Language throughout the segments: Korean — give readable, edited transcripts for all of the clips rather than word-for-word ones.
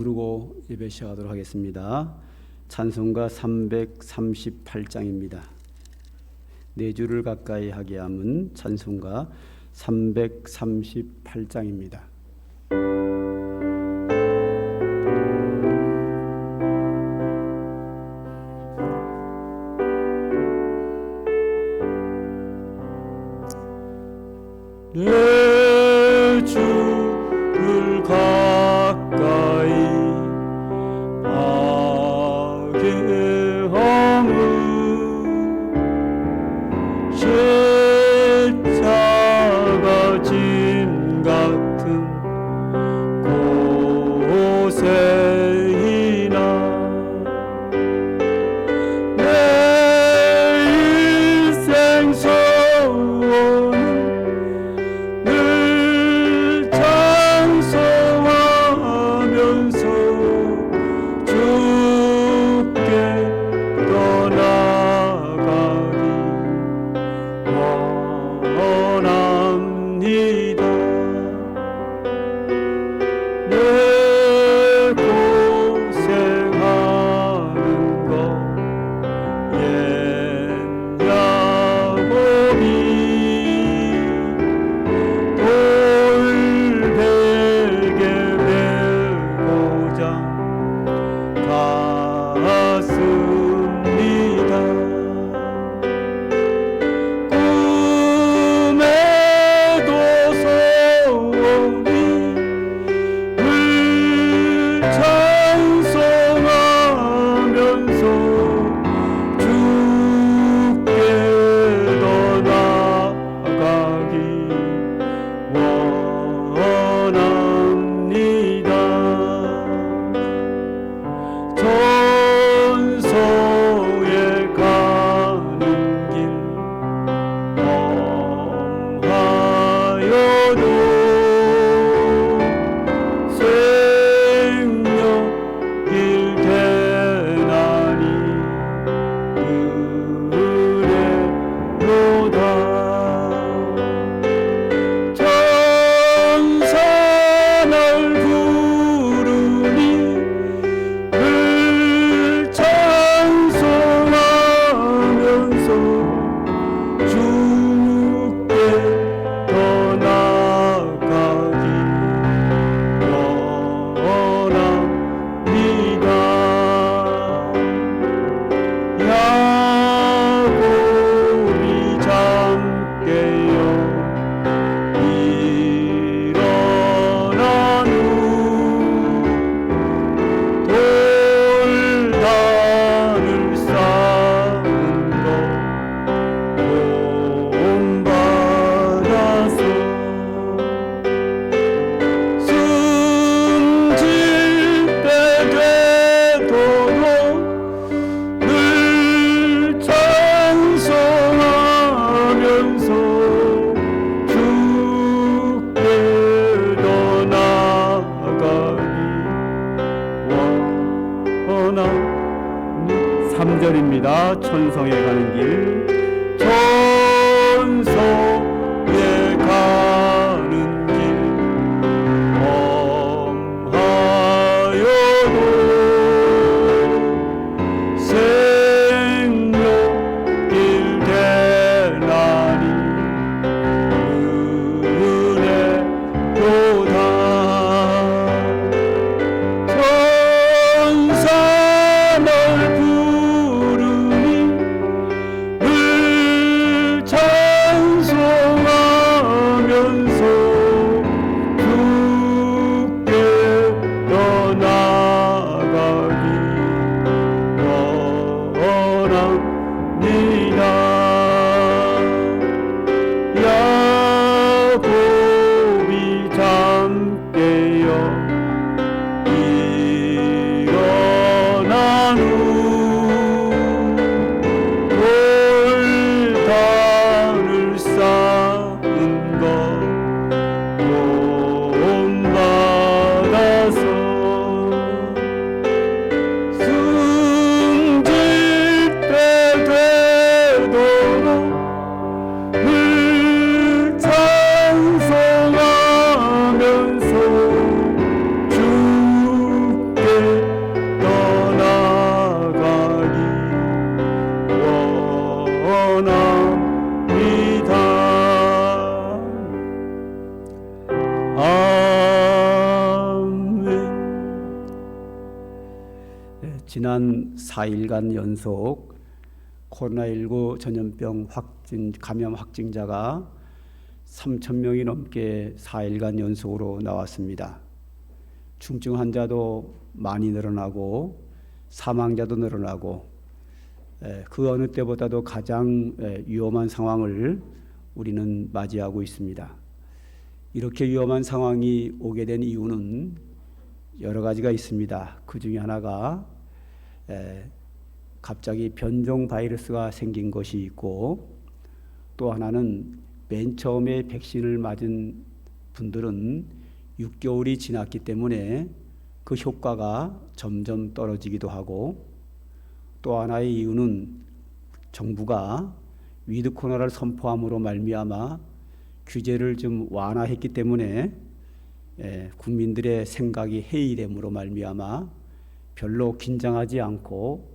부르고 예배 시작하도록 하겠습니다. 찬송가 338장입니다. 네 줄을 가까이 하게 함은 찬송가 338장입니다. 네 줄을 가까이 하게 함은 십자가 짐 같은 곳에이나 내 일생 소원은 늘 찬송하면서 주께 떠나가기 원합니다. 내 고생하는 것 옛 야곱이 돌베개 메고자 갔습니다. 꿈에도 소원이 늘 찬송하면서 주께 떠나가기 원합니다. 전소에 가는 길 험하여도 생명길 대나니 그래로다. 천사날 부르니 늘 찬송하면서 주께 떠나가기 원합니다. 야곱이 잠 깨어 일어난 후 돌단을 쌓은 것 본받아서 숨질 때 되도록 늘 찬송하면서 주께 떠나가기 원합니다. 3절입니다. 천성에 가는 길. 천성에 가는 길 험하여도 생명길 대나니 은혜로다. 천사 널 부르니 늘 찬송 지난 4일간 연속 코로나19 전염병 감염 확진자가 3,000명이 넘게 4일간 연속으로 나왔습니다. 중증 환자도 많이 늘어나고 사망자도 늘어나고 그 어느 때보다도 가장 위험한 상황을 우리는 맞이하고 있습니다. 이렇게 위험한 상황이 오게 된 이유는 여러 가지가 있습니다. 그 중에 하나가 갑자기 변종 바이러스가 생긴 것이 있고, 또 하나는 맨 처음에 백신을 맞은 분들은 6개월이 지났기 때문에 그 효과가 점점 떨어지기도 하고, 또 하나의 이유는 정부가 위드 코로나를 선포함으로 말미암아 규제를 좀 완화했기 때문에 국민들의 생각이 해이됨으로 말미암아 별로 긴장하지 않고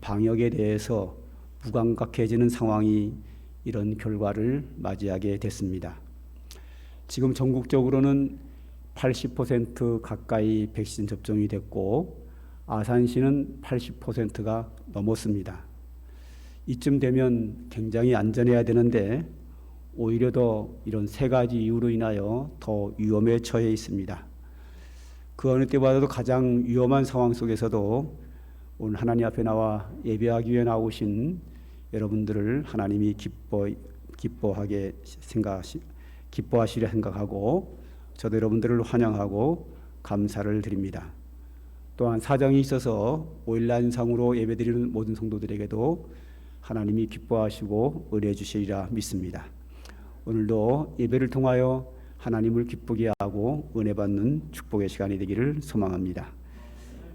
방역에 대해서 무감각해지는 상황이 이런 결과를 맞이하게 됐습니다. 지금 전국적으로는 80% 가까이 백신 접종이 됐고 아산시는 80%가 넘었습니다. 이쯤 되면 굉장히 안전해야 되는데 오히려 더 이런 세 가지 이유로 인하여 더 위험에 처해 있습니다. 그 어느 때보다도 가장 위험한 상황 속에서도 오늘 하나님 앞에 나와 예배하기 위해 나오신 여러분들을 하나님이 기뻐하시려 생각하고 저도 여러분들을 환영하고 감사를 드립니다. 또한 사정이 있어서 오일란상으로 예배드리는 모든 성도들에게도 하나님이 기뻐하시고 은혜 주시리라 믿습니다. 오늘도 예배를 통하여 하나님을 기쁘게 하고 은혜 받는 축복의 시간이 되기를 소망합니다.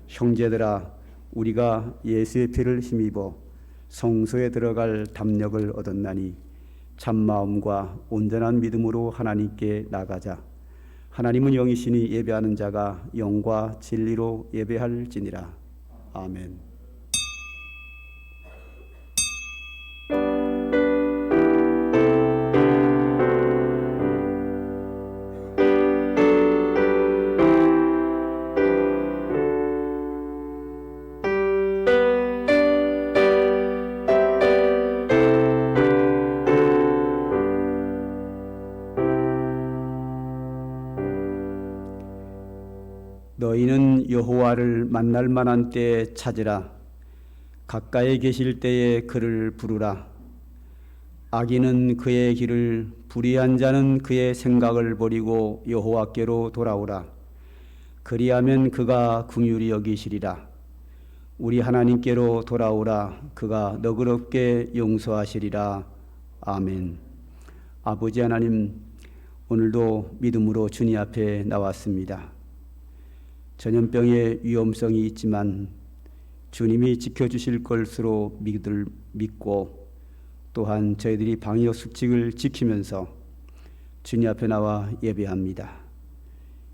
형제들아, 우리가 예수의 피를 힘입어 성소에 들어갈 담력을 얻었나니 참마음과 온전한 믿음으로 하나님께 나가자. 하나님은 영이시니 예배하는 자가 영과 진리로 예배할지니라. 아멘. 너희는 여호와를 만날 만한 때에 찾으라. 가까이 계실 때에 그를 부르라. 악인은 그의 길을, 불의한 자는 그의 생각을 버리고 여호와께로 돌아오라. 그리하면 그가 긍휼히 여기시리라. 우리 하나님께로 돌아오라. 그가 너그럽게 용서하시리라. 아멘. 아버지 하나님, 오늘도 믿음으로 주님 앞에 나왔습니다. 전염병의 위험성이 있지만 주님이 지켜주실 것으로 믿고, 또한 저희들이 방역 수칙을 지키면서 주님 앞에 나와 예배합니다.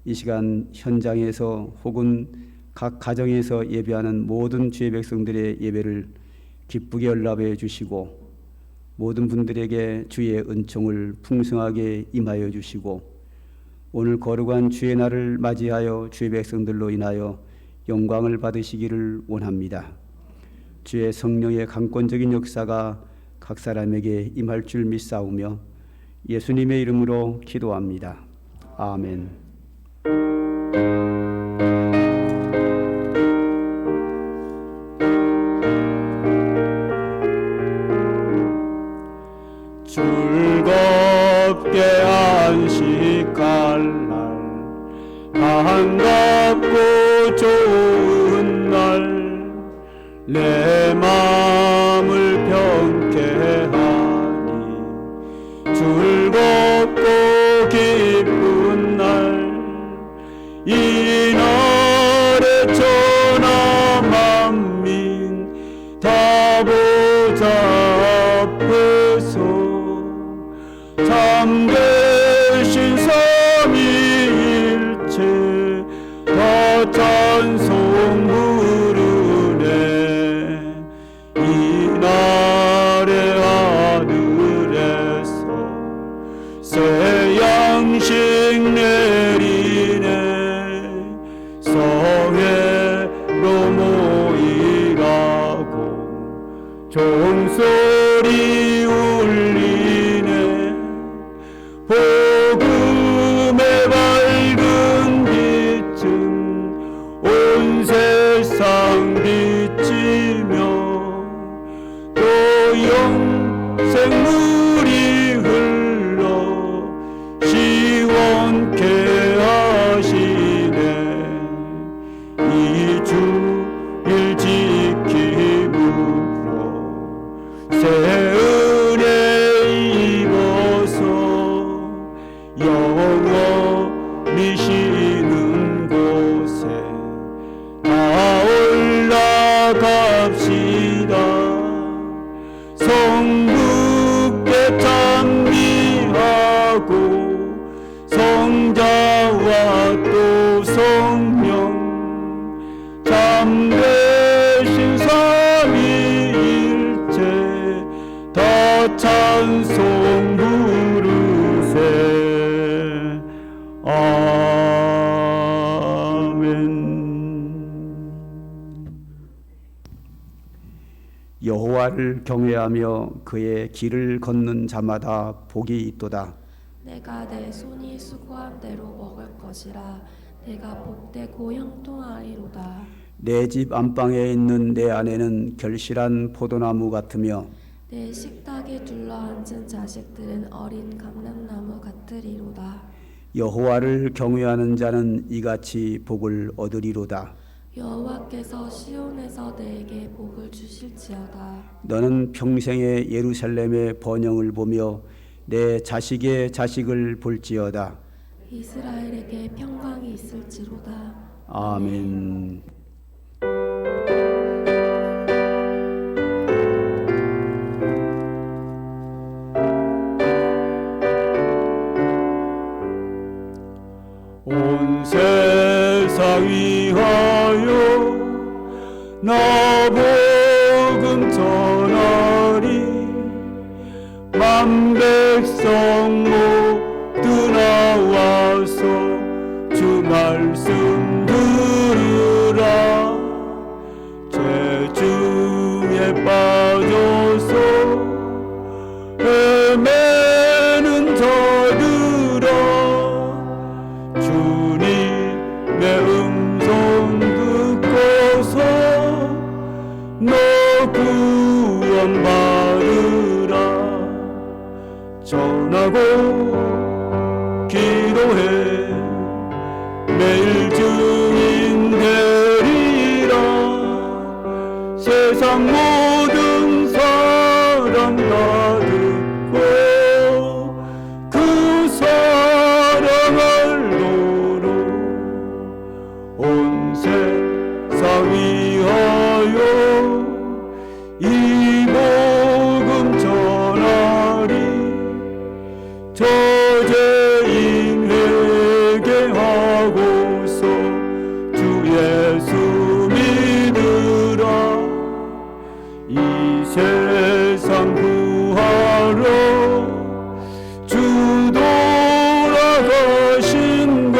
이 시간 현장에서 혹은 각 가정에서 예배하는 모든 주의 백성들의 예배를 기쁘게 연락해 주시고, 모든 분들에게 주의 은총을 풍성하게 임하여 주시고, 오늘 거룩한 주의 날을 맞이하여 주의 백성들로 인하여 영광을 받으시기를 원합니다. 주의 성령의 강권적인 역사가 각 사람에게 임할 줄 믿사오며 예수님의 이름으로 기도합니다. 아멘. 즐겁게 안식할 날, 반갑고 좋은 날, 내 마음을 병케하니 즐겁고 기쁜 날, 이 날에 천하 만민 다 보잡으소. 참되신 삼위일체 다 찬송 부르네. 이 종소리 울리네 복음의 밝은 빛은 온 세상 비치며 또 영생물이 흘러 시원케 하시네 이 주일 지킴으로 새 은혜 입어서 영원히 쉬는 곳에 다 올라갑시다 성부께 찬미하고 성자와 또 성령 참되신 삼위일체 다 찬송 부르세 아멘. 여호와를 경외하며 그의 길을 걷는 자마다 복이 있도다. 내가 내 손이 수고한 대로 먹을 것이라 내가 복되고 형통하리로다. 내 집 안방에 있는 내 아내는 결실한 포도나무 같으며 내 식탁에 둘러앉은 자식들은 어린 감람나무 같으리로다. 여호와를 경외하는 자는 이같이 복을 얻으리로다. 여호와께서 시온에서 내게 복을 주실지어다. 너는 평생에 예루살렘의 번영을 보며 내 자식의 자식을 볼지어다. 이스라엘에게 평강이 있을지로다. 아멘. 온 세상 위하여 나 복음 전하리 만 백성 모두 나와서 주 말씀 들으라 죄중에 빠져서 헤매는 자들아 주님의 음성 듣고서 너 구원받으라 전하고 기도해 매일 증인 되리라 세상 모든 사람 다 듣고 그 사랑을 도로 온 세상 위하여 이 복음 전하리 저죄인 회개하고서 주 예수 믿으라 이 세상 구하러 주 돌아가신 것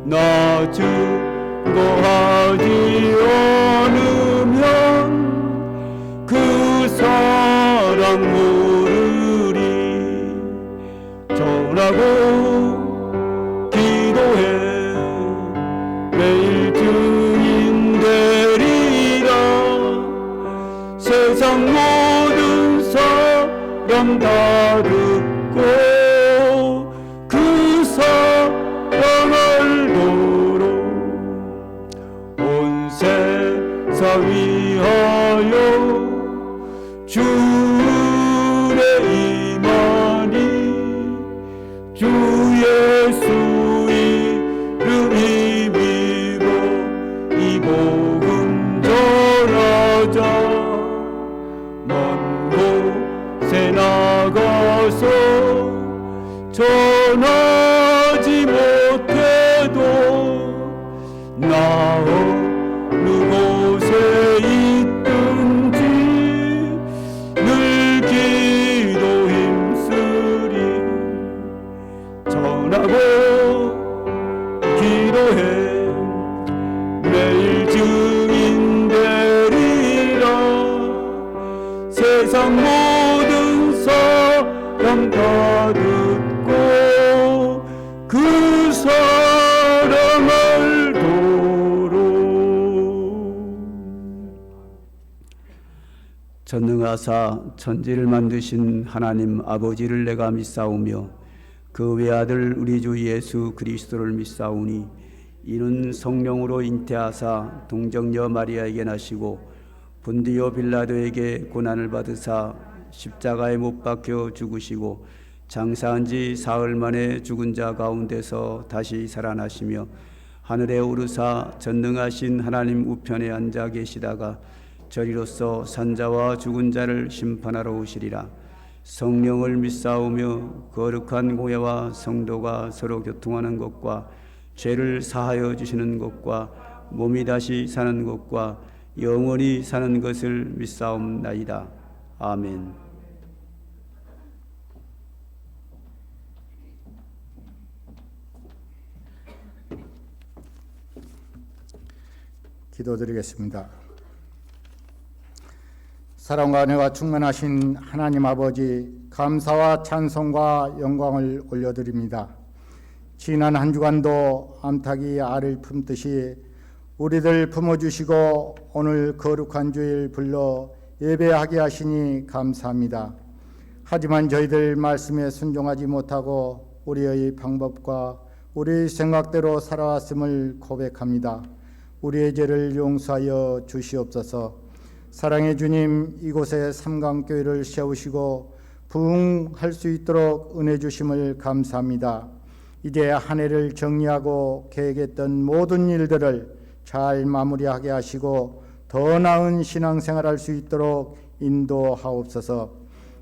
나 증거하지 않으면 그 사랑 모르리 전하고 기도해 매일 증인 되리라 세상 모든 사람 다 듣고 그 사랑을 도로 온 세상 위하여 주의 임하니 주 예수 이름 힘입어 이 복음 전하자 먼 곳에 나가서 전하지 못해도 나 어느 곳에 있든지 내 전능하사 천지를 만드신 하나님 아버지를 내가 믿사오며 그 외아들 우리 주 예수 그리스도를 믿사오니 이는 성령으로 잉태하사 동정녀 마리아에게 나시고 본디오 빌라도에게 고난을 받으사 십자가에 못 박혀 죽으시고 장사한 지 사흘 만에 죽은 자 가운데서 다시 살아나시며 하늘에 오르사 전능하신 하나님 우편에 앉아 계시다가 저리로서 산자와 죽은 자를 심판하러 오시리라. 성령을 믿사오며 거룩한 고해와 성도가 서로 교통하는 것과 죄를 사하여 주시는 것과 몸이 다시 사는 것과 영원히 사는 것을 믿사옵나이다. 아멘. 기도드리겠습니다. 사랑과 은혜가 충만하신 하나님 아버지, 감사와 찬송과 영광을 올려드립니다. 지난 한 주간도 암탉이 알을 품듯이 우리들 품어주시고 오늘 거룩한 주일 불러 예배하게 하시니 감사합니다. 하지만 저희들 말씀에 순종하지 못하고 우리의 방법과 우리의 생각대로 살아왔음을 고백합니다. 우리의 죄를 용서하여 주시옵소서. 사랑의 주님, 이곳에 삼강교회를 세우시고 부흥할 수 있도록 은혜 주심을 감사합니다. 이제 한 해를 정리하고 계획했던 모든 일들을 잘 마무리하게 하시고 더 나은 신앙생활할 수 있도록 인도하옵소서.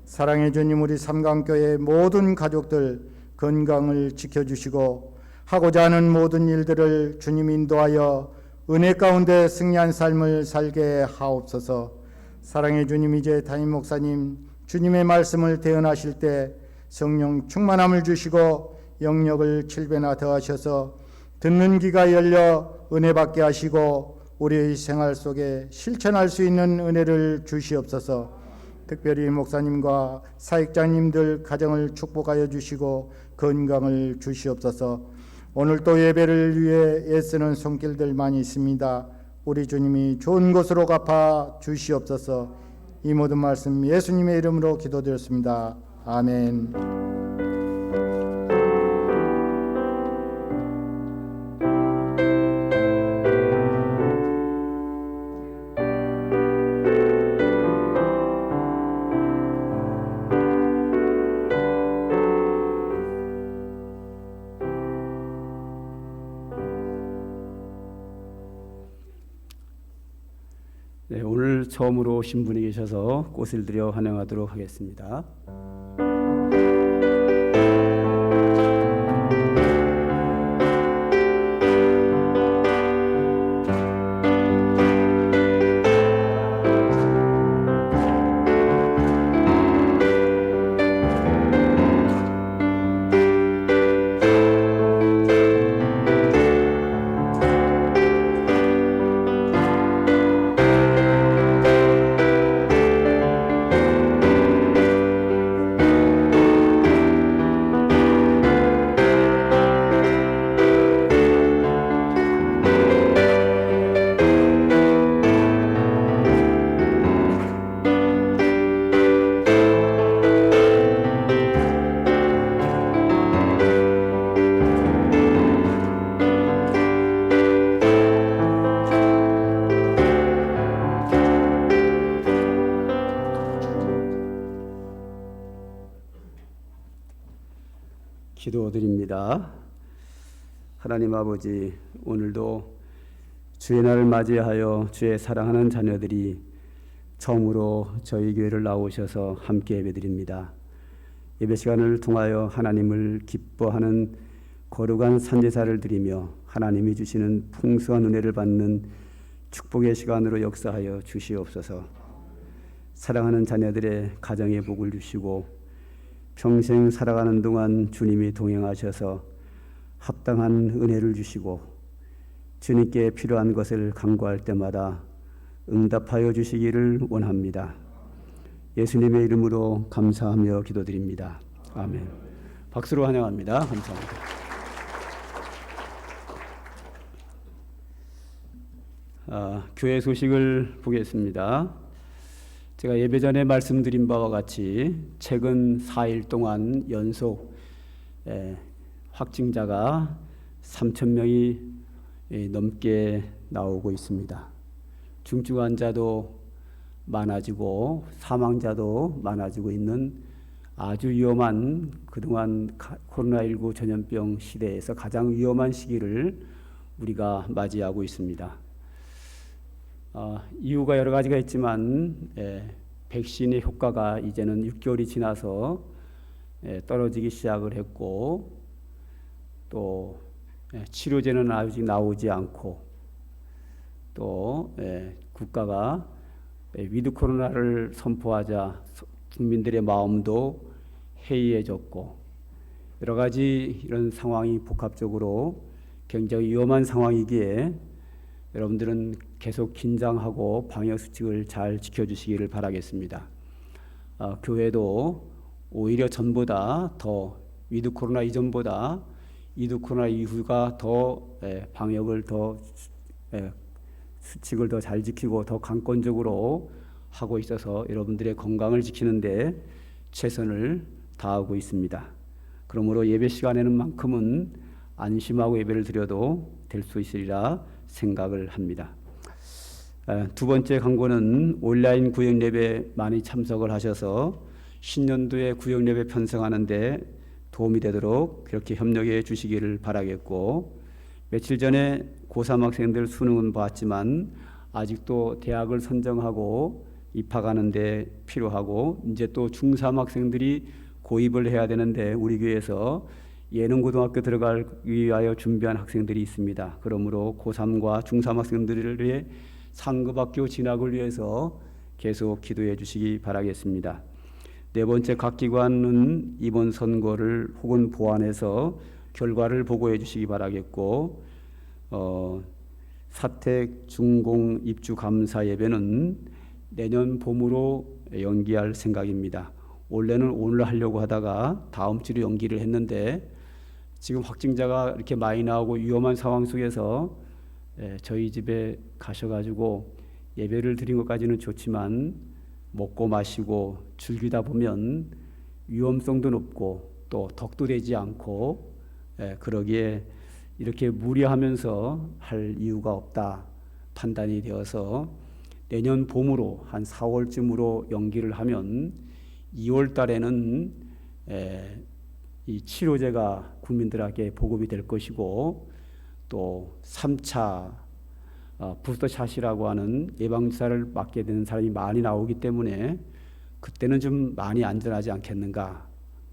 사랑의 주님, 우리 삼강교회 모든 가족들 건강을 지켜주시고 하고자 하는 모든 일들을 주님 인도하여 은혜 가운데 승리한 삶을 살게 하옵소서. 사랑의 주님, 이제 담임 목사님 주님의 말씀을 대언하실 때 성령 충만함을 주시고 영역을 7배나 더하셔서 듣는 귀가 열려 은혜 받게 하시고 우리의 생활 속에 실천할 수 있는 은혜를 주시옵소서. 특별히 목사님과 사역자님들 가정을 축복하여 주시고 건강을 주시옵소서. 오늘 또 예배를 위해 애쓰는 손길들 많이 있습니다. 우리 주님이 좋은 곳으로 갚아 주시옵소서. 이 모든 말씀 예수님의 이름으로 기도드렸습니다. 아멘. 네, 오늘 처음으로 오신 분이 계셔서 꽃을 드려 환영하도록 하겠습니다. 기도드립니다. 하나님 아버지, 오늘도 주의 날을 맞이하여 주의 사랑하는 자녀들이 처음으로 저희 교회를 나오셔서 함께 예배드립니다. 예배 시간을 통하여 하나님을 기뻐하는 거룩한 산제사를 드리며 하나님이 주시는 풍성한 은혜를 받는 축복의 시간으로 역사하여 주시옵소서. 사랑하는 자녀들의 가정에 복을 주시고 평생 살아가는 동안 주님이 동행하셔서 합당한 은혜를 주시고 주님께 필요한 것을 간구할 때마다 응답하여 주시기를 원합니다. 예수님의 이름으로 감사하며 기도드립니다. 아멘. 박수로 환영합니다. 감사합니다. 교회 소식을 보겠습니다. 제가 예배 전에 말씀드린 바와 같이 최근 4일 동안 연속 확진자가 3,000명이 넘게 나오고 있습니다. 중증 환자도 많아지고 사망자도 많아지고 있는 아주 위험한, 그동안 코로나19 전염병 시대에서 가장 위험한 시기를 우리가 맞이하고 있습니다. 이유가 여러 가지가 있지만 백신의 효과가 이제는 6개월이 지나서 떨어지기 시작을 했고, 또 치료제는 아직 나오지 않고, 또 국가가 위드 코로나를 선포하자 국민들의 마음도 해이해졌고, 여러 가지 이런 상황이 복합적으로 굉장히 위험한 상황이기에 여러분들은 계속 긴장하고 방역 수칙을 잘 지켜주시기를 바라겠습니다. 교회도 오히려 전보다 더, 위드 코로나 이전보다 위드 코로나 이후가 더 방역을 더 수칙을 더 잘 지키고 더 강권적으로 하고 있어서 여러분들의 건강을 지키는데 최선을 다하고 있습니다. 그러므로 예배 시간에는만큼은 안심하고 예배를 드려도 될 수 있으리라 생각을 합니다. 두 번째 광고는 온라인 구역 예배 많이 참석을 하셔서 신년도에 구역 예배 편성하는데 도움이 되도록 그렇게 협력해 주시기를 바라겠고, 며칠 전에 고3 학생들 수능은 봤지만 아직도 대학을 선정하고 입학하는데 필요하고, 이제 또 중3 학생들이 고입을 해야 되는데 우리 교회에서 예능고등학교 들어가기 위하여 준비한 학생들이 있습니다. 그러므로 고3과 중3 학생들의 상급학교 진학을 위해서 계속 기도해 주시기 바라겠습니다. 네 번째, 각 기관은 이번 선거를 혹은 보완해서 결과를 보고해 주시기 바라겠고, 사택 중공 입주 감사 예배는 내년 봄으로 연기할 생각입니다. 원래는 오늘 하려고 하다가 다음 주로 연기를 했는데, 지금 확진자가 이렇게 많이 나오고 위험한 상황 속에서 저희 집에 가셔가지고 예배를 드린 것까지는 좋지만 먹고 마시고 즐기다 보면 위험성도 높고 또 덕도 되지 않고, 그러기에 이렇게 무리하면서 할 이유가 없다 판단이 되어서 내년 봄으로 한 4월쯤으로 연기를 하면 2월 달에는 이 치료제가 국민들에게 보급이 될 것이고, 또 3차 부스터샷이라고 하는 예방주사를 맞게 되는 사람이 많이 나오기 때문에 그때는 좀 많이 안전하지 않겠는가,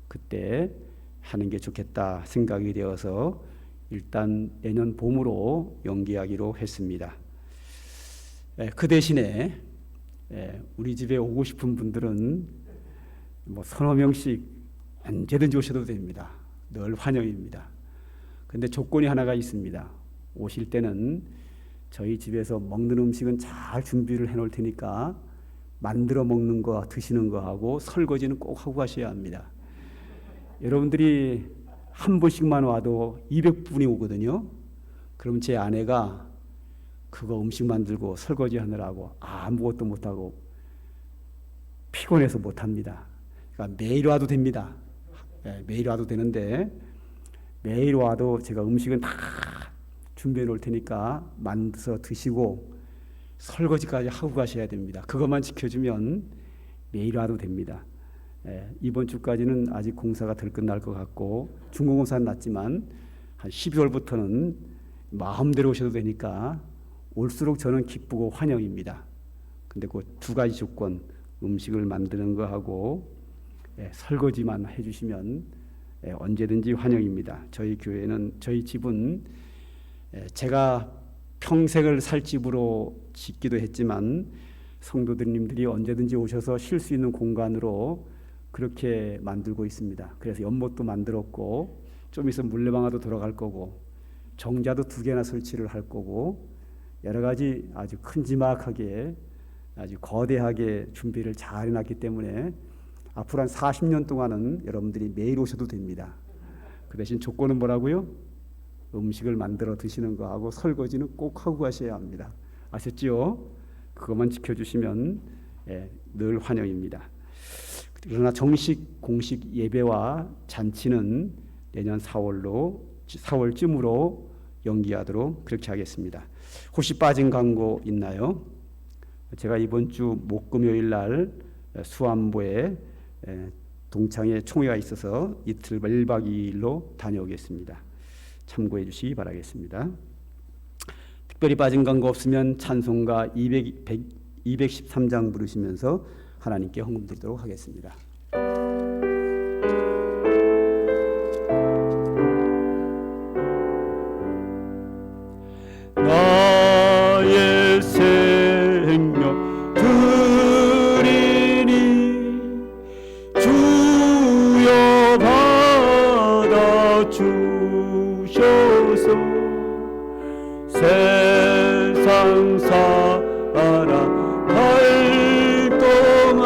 그때 하는 게 좋겠다 생각이 되어서 일단 내년 봄으로 연기하기로 했습니다. 그 대신에 우리 집에 오고 싶은 분들은 뭐 서너 명씩 언제든지 오셔도 됩니다. 늘 환영입니다. 근데 조건이 하나가 있습니다. 오실 때는 저희 집에서 먹는 음식은 잘 준비를 해 놓을 테니까 만들어 먹는 거 드시는 거 하고 설거지는 꼭 하고 가셔야 합니다. 여러분들이 한 번씩만 와도 200분이 오거든요. 그럼 제 아내가 그거 음식 만들고 설거지 하느라고 아무것도 못하고 피곤해서 못합니다. 그러니까 매일 와도 됩니다. 매일 와도 되는데, 매일 와도 제가 음식은 다 준비해 놓을 테니까 만들어서 드시고 설거지까지 하고 가셔야 됩니다. 그것만 지켜주면 매일 와도 됩니다. 이번 주까지는 아직 공사가 덜 끝날 것 같고, 중공공사는 났지만 한 12월부터는 마음대로 오셔도 되니까 올수록 저는 기쁘고 환영입니다. 근데 그 두 가지 조건, 음식을 만드는 거 하고 설거지만 해주시면 언제든지 환영입니다. 저희 교회는, 저희 집은 제가 평생을 살 집으로 짓기도 했지만 성도들님들이 언제든지 오셔서 쉴 수 있는 공간으로 그렇게 만들고 있습니다. 그래서 연못도 만들었고, 좀 있으면 물레방아도 돌아갈 거고, 정자도 2개나 설치를 할 거고, 여러 가지 아주 큼지막하게 아주 거대하게 준비를 잘 해놨기 때문에 앞으로 한 40년 동안은 여러분들이 매일 오셔도 됩니다. 그 대신 조건은 뭐라고요? 음식을 만들어 드시는 거 하고 설거지는 꼭 하고 가셔야 합니다. 아셨지요? 그것만 지켜주시면 늘 환영입니다. 그러나 정식 공식 예배와 잔치는 내년 4월쯤으로 연기하도록 그렇게 하겠습니다. 혹시 빠진 광고 있나요? 제가 이번 주 목금요일 날 수안보에 동창회 총회가 있어서 이틀 1박 2일로 다녀오겠습니다. 참고해 주시기 바라겠습니다. 특별히 빠진 광고 없으면 찬송가 213장 부르시면서 하나님께 헌금 드리도록 하겠습니다. 나의 생명 드리니 주여 받아 주셔서 세상 살아갈 동안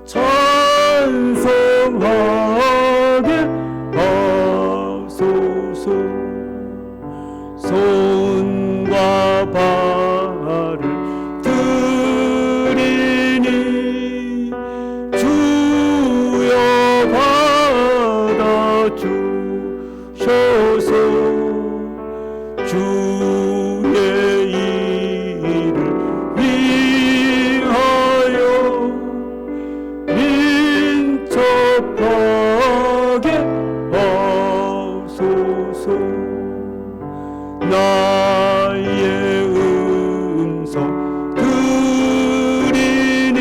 찬송하게 하소서. 손과 발을 드리니 주여 받아 주셔서 주의 일을 위하여 민첩하게 하소서. 나의 음성 드리니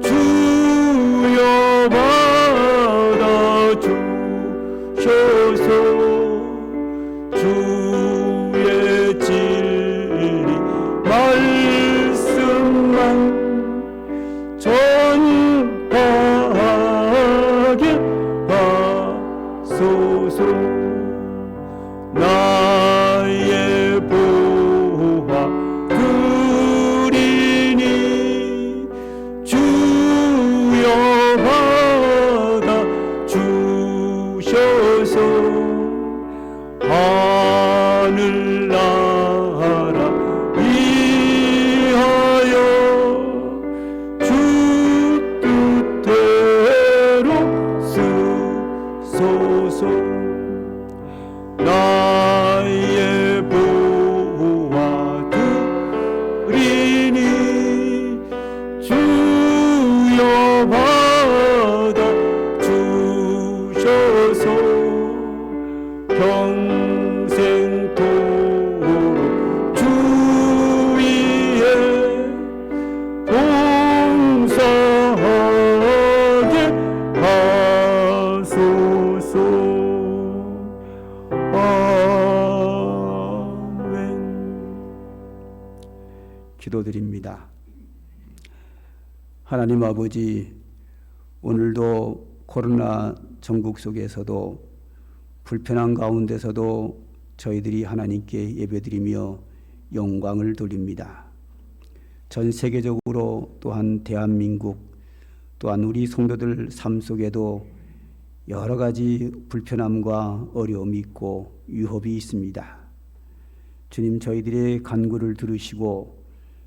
주여 받아 주셔서 주의 진리 말씀만 전파하게 하소서. 나의 보화 드리니 주여 받아 주셔서 하늘나라 위하여 주 뜻대로 쓰소서. 나의 보화 드리니 주여 받아 주셔서 평생토록 주 위에 봉사하게 하소서. 아멘. 기도드립니다. 하나님 아버지, 오늘도 코로나 전국 속에서도 불편한 가운데서도 저희들이 하나님께 예배드리며 영광을 돌립니다. 전 세계적으로 또한 대한민국 또한 우리 성도들 삶 속에도 여러 가지 불편함과 어려움이 있고 위협이 있습니다. 주님, 저희들의 간구를 들으시고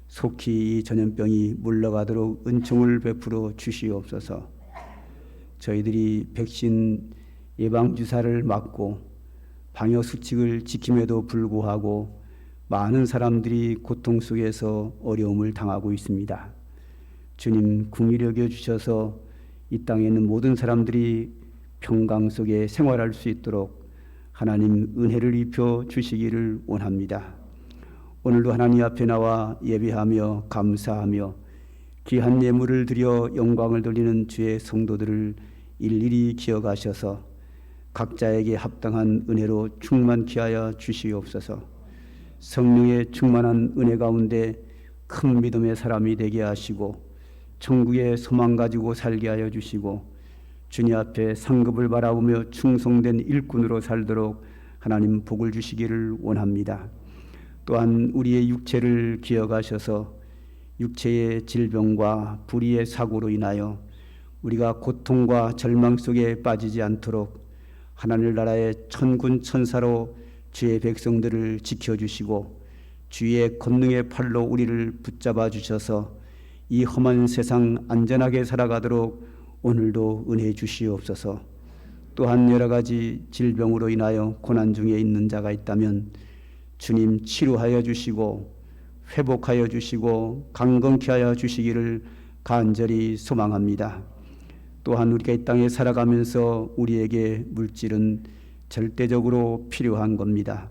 속히 이 전염병이 물러가도록 은총을 베풀어 주시옵소서. 저희들이 백신 예방주사를 맞고 방역수칙을 지킴에도 불구하고 많은 사람들이 고통 속에서 어려움을 당하고 있습니다. 주님, 긍휼히 여겨주셔서 이 땅에 있는 모든 사람들이 평강 속에 생활할 수 있도록 하나님 은혜를 입혀 주시기를 원합니다. 오늘도 하나님 앞에 나와 예배하며 감사하며 귀한 예물을 드려 영광을 돌리는 주의 성도들을 일일이 기억하셔서 각자에게 합당한 은혜로 충만케 하여 주시옵소서. 성령의 충만한 은혜 가운데 큰 믿음의 사람이 되게 하시고 천국의 소망 가지고 살게 하여 주시고 주님 앞에 상급을 바라보며 충성된 일꾼으로 살도록 하나님 복을 주시기를 원합니다. 또한 우리의 육체를 기억하셔서 육체의 질병과 불의의 사고로 인하여 우리가 고통과 절망 속에 빠지지 않도록 하나님 나라의 천군 천사로 주의 백성들을 지켜주시고 주의 권능의 팔로 우리를 붙잡아 주셔서 이 험한 세상 안전하게 살아가도록 오늘도 은혜 주시옵소서. 또한 여러 가지 질병으로 인하여 고난 중에 있는 자가 있다면 주님 치료하여 주시고 회복하여 주시고 강건케 하여 주시기를 간절히 소망합니다. 또한 우리가 이 땅에 살아가면서 우리에게 물질은 절대적으로 필요한 겁니다.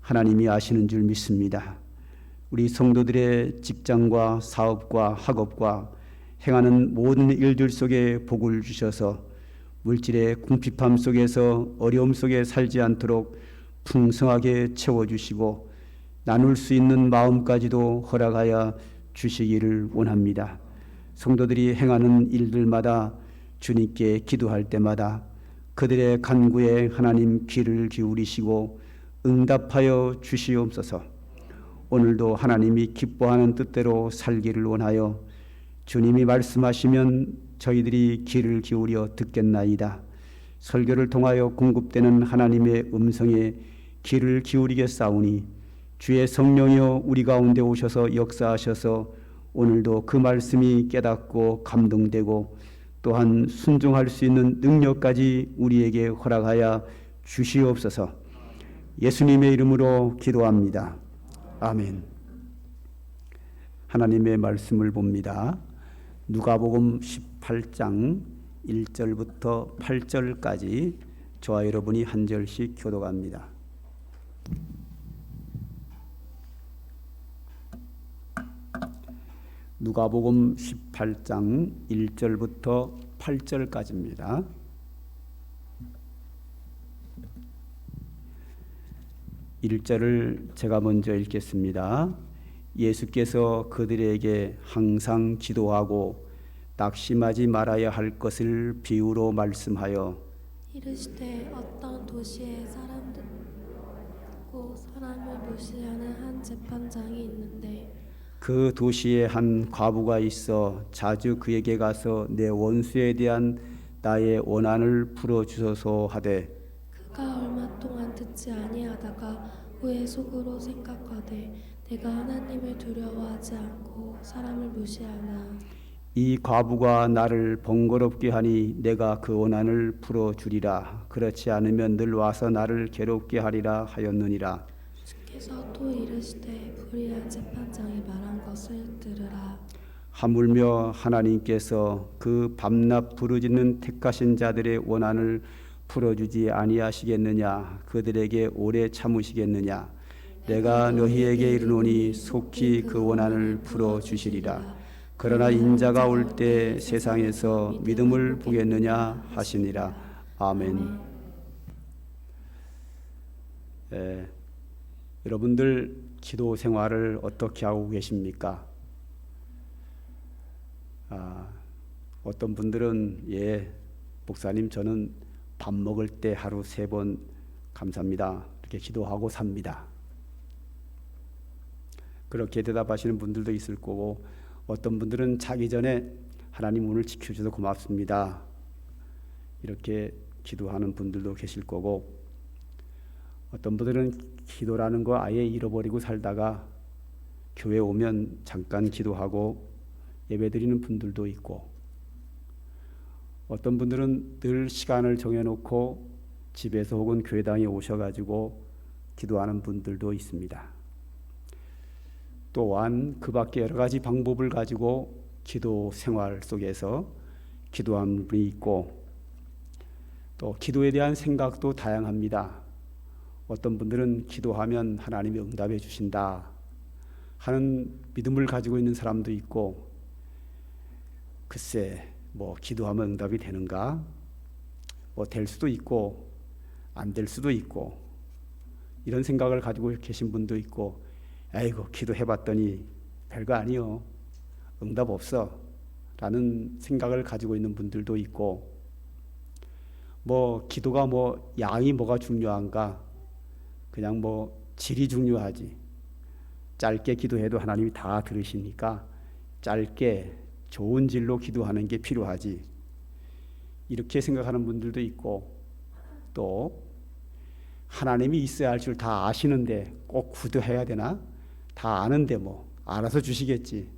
하나님이 아시는 줄 믿습니다. 우리 성도들의 직장과 사업과 학업과 행하는 모든 일들 속에 복을 주셔서 물질의 궁핍함 속에서 어려움 속에 살지 않도록 풍성하게 채워주시고 나눌 수 있는 마음까지도 허락하여 주시기를 원합니다. 성도들이 행하는 일들마다 주님께 기도할 때마다 그들의 간구에 하나님 귀를 기울이시고 응답하여 주시옵소서. 오늘도 하나님이 기뻐하는 뜻대로 살기를 원하여 주님이 말씀하시면 저희들이 귀를 기울여 듣겠나이다. 설교를 통하여 공급되는 하나님의 음성에 귀를 기울이겠사오니 주의 성령이여 우리 가운데 오셔서 역사하셔서 오늘도 그 말씀이 깨닫고 감동되고 또한 순종할 수 있는 능력까지 우리에게 허락하여 주시옵소서. 예수님의 이름으로 기도합니다. 아멘. 하나님의 말씀을 봅니다. 누가복음 18장 1절부터 8절까지 저와 여러분이 한 절씩 교독합니다. 누가복음 18장 1절부터 8절까지입니다. (1절을) 제가 먼저 읽겠습니다. 예수께서 그들에게 항상 기도하고 낙심하지 말아야 할 것을 비유로 말씀하여 이르시되 어떤 도시에 사람을 무시하는 한 재판장이 있는데 그 도시에 한 과부가 있어 자주 그에게 가서 내 원수에 대한 나의 원한을 풀어주소서 하되 그가 얼마 동안 듣지 아니하다가 후에 속으로 생각하되 내가 하나님을 두려워하지 않고 사람을 무시하나 이 과부가 나를 번거롭게 하니 내가 그 원한을 풀어주리라. 그렇지 않으면 늘 와서 나를 괴롭게 하리라 하였느니라. 주께서 또 이르시되 불의한 재판장이 말한 것을 들으라. 하물며 하나님께서 그 밤낮 부르짖는 택하신 자들의 원한을 풀어주지 아니하시겠느냐. 그들에게 오래 참으시겠느냐. 내가 너희에게 이르노니 속히 그 원한을 풀어주시리라. 그러나 인자가 올 때 세상에서 믿음을 보겠느냐 하시니라. 아멘. 여러분들 기도 생활을 어떻게 하고 계십니까? 어떤 분들은 목사님 저는 밥 먹을 때 하루 3번 감사합니다 이렇게 기도하고 삽니다. 그렇게 대답하시는 분들도 있을 거고 어떤 분들은 자기 전에 하나님 오늘 지켜주셔서 고맙습니다 이렇게 기도하는 분들도 계실 거고 어떤 분들은 기도라는 거 아예 잃어버리고 살다가 교회 오면 잠깐 기도하고 예배드리는 분들도 있고 어떤 분들은 늘 시간을 정해놓고 집에서 혹은 교회당에 오셔가지고 기도하는 분들도 있습니다. 또한 그 밖에 여러 가지 방법을 가지고 기도 생활 속에서 기도하는 분이 있고 또 기도에 대한 생각도 다양합니다. 어떤 분들은 기도하면 하나님이 응답해 주신다 하는 믿음을 가지고 있는 사람도 있고 글쎄 기도하면 응답이 되는가? 될 수도 있고 안 될 수도 있고 이런 생각을 가지고 계신 분도 있고 아이고 기도해봤더니 별거 아니요 응답 없어 라는 생각을 가지고 있는 분들도 있고 기도가 양이 뭐가 중요한가 그냥 질이 중요하지 짧게 기도해도 하나님이 다 들으시니까 짧게 좋은 질로 기도하는 게 필요하지 이렇게 생각하는 분들도 있고 또 하나님이 있어야 할 줄 다 아시는데 꼭 기도해야 되나? 다 아는데 뭐 알아서 주시겠지.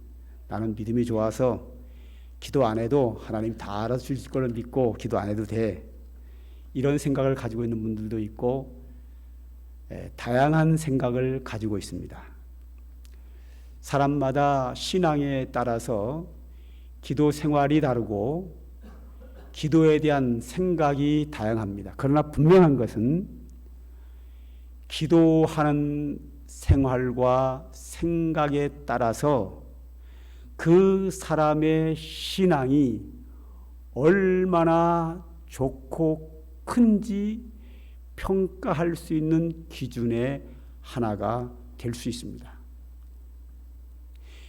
나는 믿음이 좋아서 기도 안 해도 하나님 다 알아서 주실 걸로 믿고 기도 안 해도 돼. 이런 생각을 가지고 있는 분들도 있고 다양한 생각을 가지고 있습니다. 사람마다 신앙에 따라서 기도 생활이 다르고 기도에 대한 생각이 다양합니다. 그러나 분명한 것은 기도하는 생활과 생각에 따라서 그 사람의 신앙이 얼마나 좋고 큰지 평가할 수 있는 기준의 하나가 될 수 있습니다.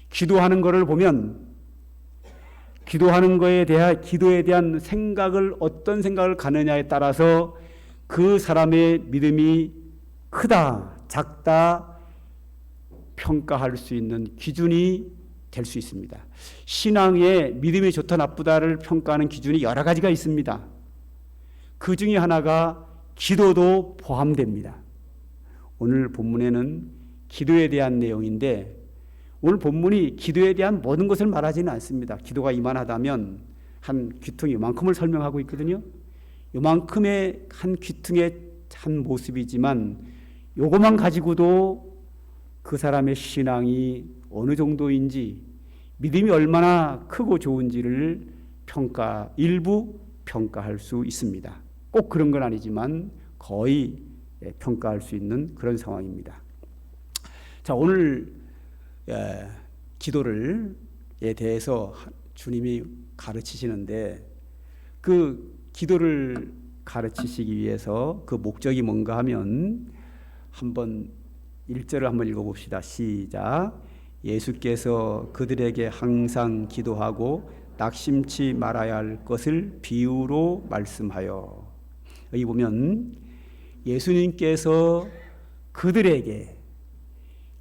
기도하는 것을 보면 기도에 대한 생각을 어떤 생각을 가느냐에 따라서 그 사람의 믿음이 크다, 작다 평가할 수 있는 기준이 될 수 있습니다. 신앙의 믿음이 좋다, 나쁘다를 평가하는 기준이 여러 가지가 있습니다. 그 중에 하나가 기도도 포함됩니다. 오늘 본문에는 기도에 대한 내용인데 오늘 본문이 기도에 대한 모든 것을 말하지는 않습니다. 기도가 이만하다면 한 귀퉁이 요만큼을 설명하고 있거든요. 요만큼의 한 귀퉁의 한 모습이지만 요것만 가지고도 그 사람의 신앙이 어느 정도인지 믿음이 얼마나 크고 좋은지를 일부 평가할 수 있습니다. 꼭 그런 건 아니지만 거의 평가할 수 있는 그런 상황입니다. 자, 오늘 기도를에 대해서 주님이 가르치시는데 그 기도를 가르치시기 위해서 그 목적이 뭔가 하면 한번 1절을 한번 읽어봅시다. 시작. 예수께서 그들에게 항상 기도하고 낙심치 말아야 할 것을 비유로 말씀하여. 여기 보면 예수님께서 그들에게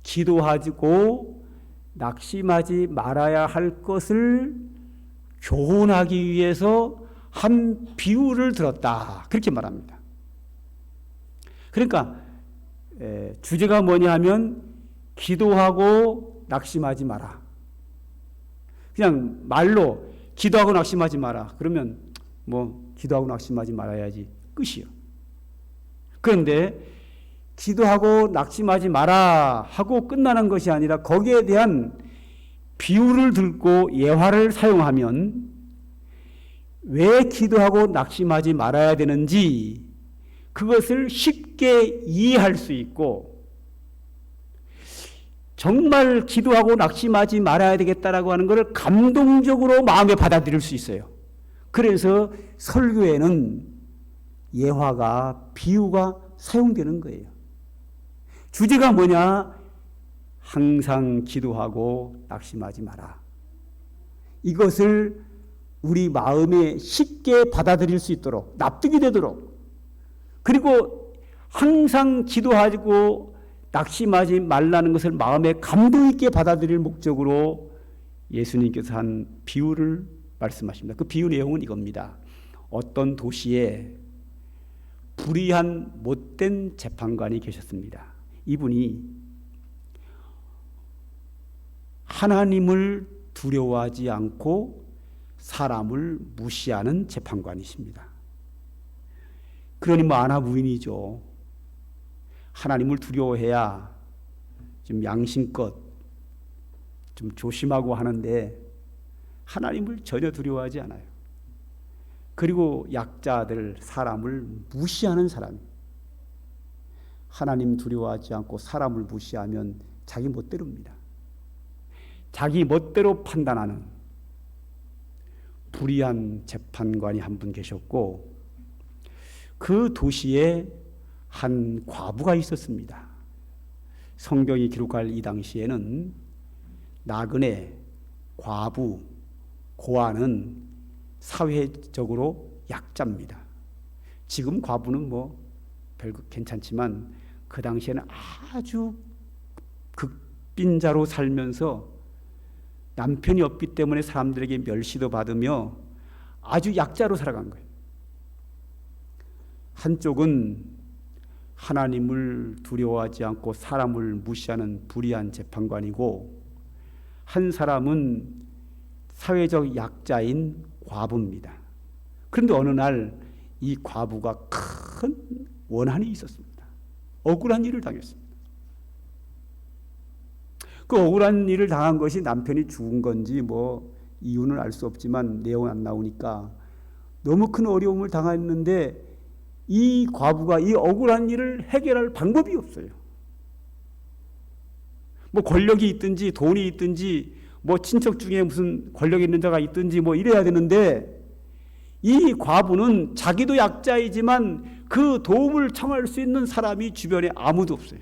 기도하고 낙심하지 말아야 할 것을 교훈하기 위해서 한 비유를 들었다. 그렇게 말합니다. 그러니까 주제가 뭐냐 하면 기도하고 낙심하지 마라. 그냥 말로 기도하고 낙심하지 마라. 그러면 뭐 기도하고 낙심하지 말아야지 끝이요. 그런데 기도하고 낙심하지 마라 하고 끝나는 것이 아니라 거기에 대한 비유를 들고 예화를 사용하면 왜 기도하고 낙심하지 말아야 되는지 그것을 쉽게 이해할 수 있고 정말 기도하고 낙심하지 말아야 되겠다라고 하는 것을 감동적으로 마음에 받아들일 수 있어요. 그래서 설교에는 예화가 비유가 사용되는 거예요. 주제가 뭐냐? 항상 기도하고 낙심하지 마라. 이것을 우리 마음에 쉽게 받아들일 수 있도록 납득이 되도록 그리고 항상 기도하고 낙심하지 말라는 것을 마음에 감동 있게 받아들일 목적으로 예수님께서 한 비유를 말씀하십니다. 그 비유 내용은 이겁니다. 어떤 도시에 불의한 못된 재판관이 계셨습니다. 이분이 하나님을 두려워하지 않고 사람을 무시하는 재판관이십니다. 그러니 뭐 아나무인이죠. 하나님을 두려워해야 좀 양심껏 좀 조심하고 하는데 하나님을 전혀 두려워하지 않아요. 그리고 약자들, 사람을 무시하는 사람. 하나님 두려워하지 않고 사람을 무시하면 자기 멋대로입니다. 자기 멋대로 판단하는 불의한 재판관이 한 분 계셨고 그 도시에 한 과부가 있었습니다. 성경이 기록할 이 당시에는 나그네, 과부, 고아는 사회적으로 약자입니다. 지금 과부는 뭐 별거 괜찮지만 그 당시에는 아주 극빈자로 살면서 남편이 없기 때문에 사람들에게 멸시도 받으며 아주 약자로 살아간 거예요. 한쪽은 하나님을 두려워하지 않고 사람을 무시하는 불의한 재판관이고, 한 사람은 사회적 약자인 과부입니다. 그런데 어느 날 이 과부가 큰 원한이 있었습니다. 억울한 일을 당했습니다. 그 억울한 일을 당한 것이 남편이 죽은 건지 뭐 이유는 알 수 없지만 내용은 안 나오니까 너무 큰 어려움을 당했는데 이 과부가 이 억울한 일을 해결할 방법이 없어요. 뭐 권력이 있든지 돈이 있든지 뭐 친척 중에 무슨 권력 있는 자가 있든지 뭐 이래야 되는데, 이 과부는 자기도 약자이지만 그 도움을 청할 수 있는 사람이 주변에 아무도 없어요.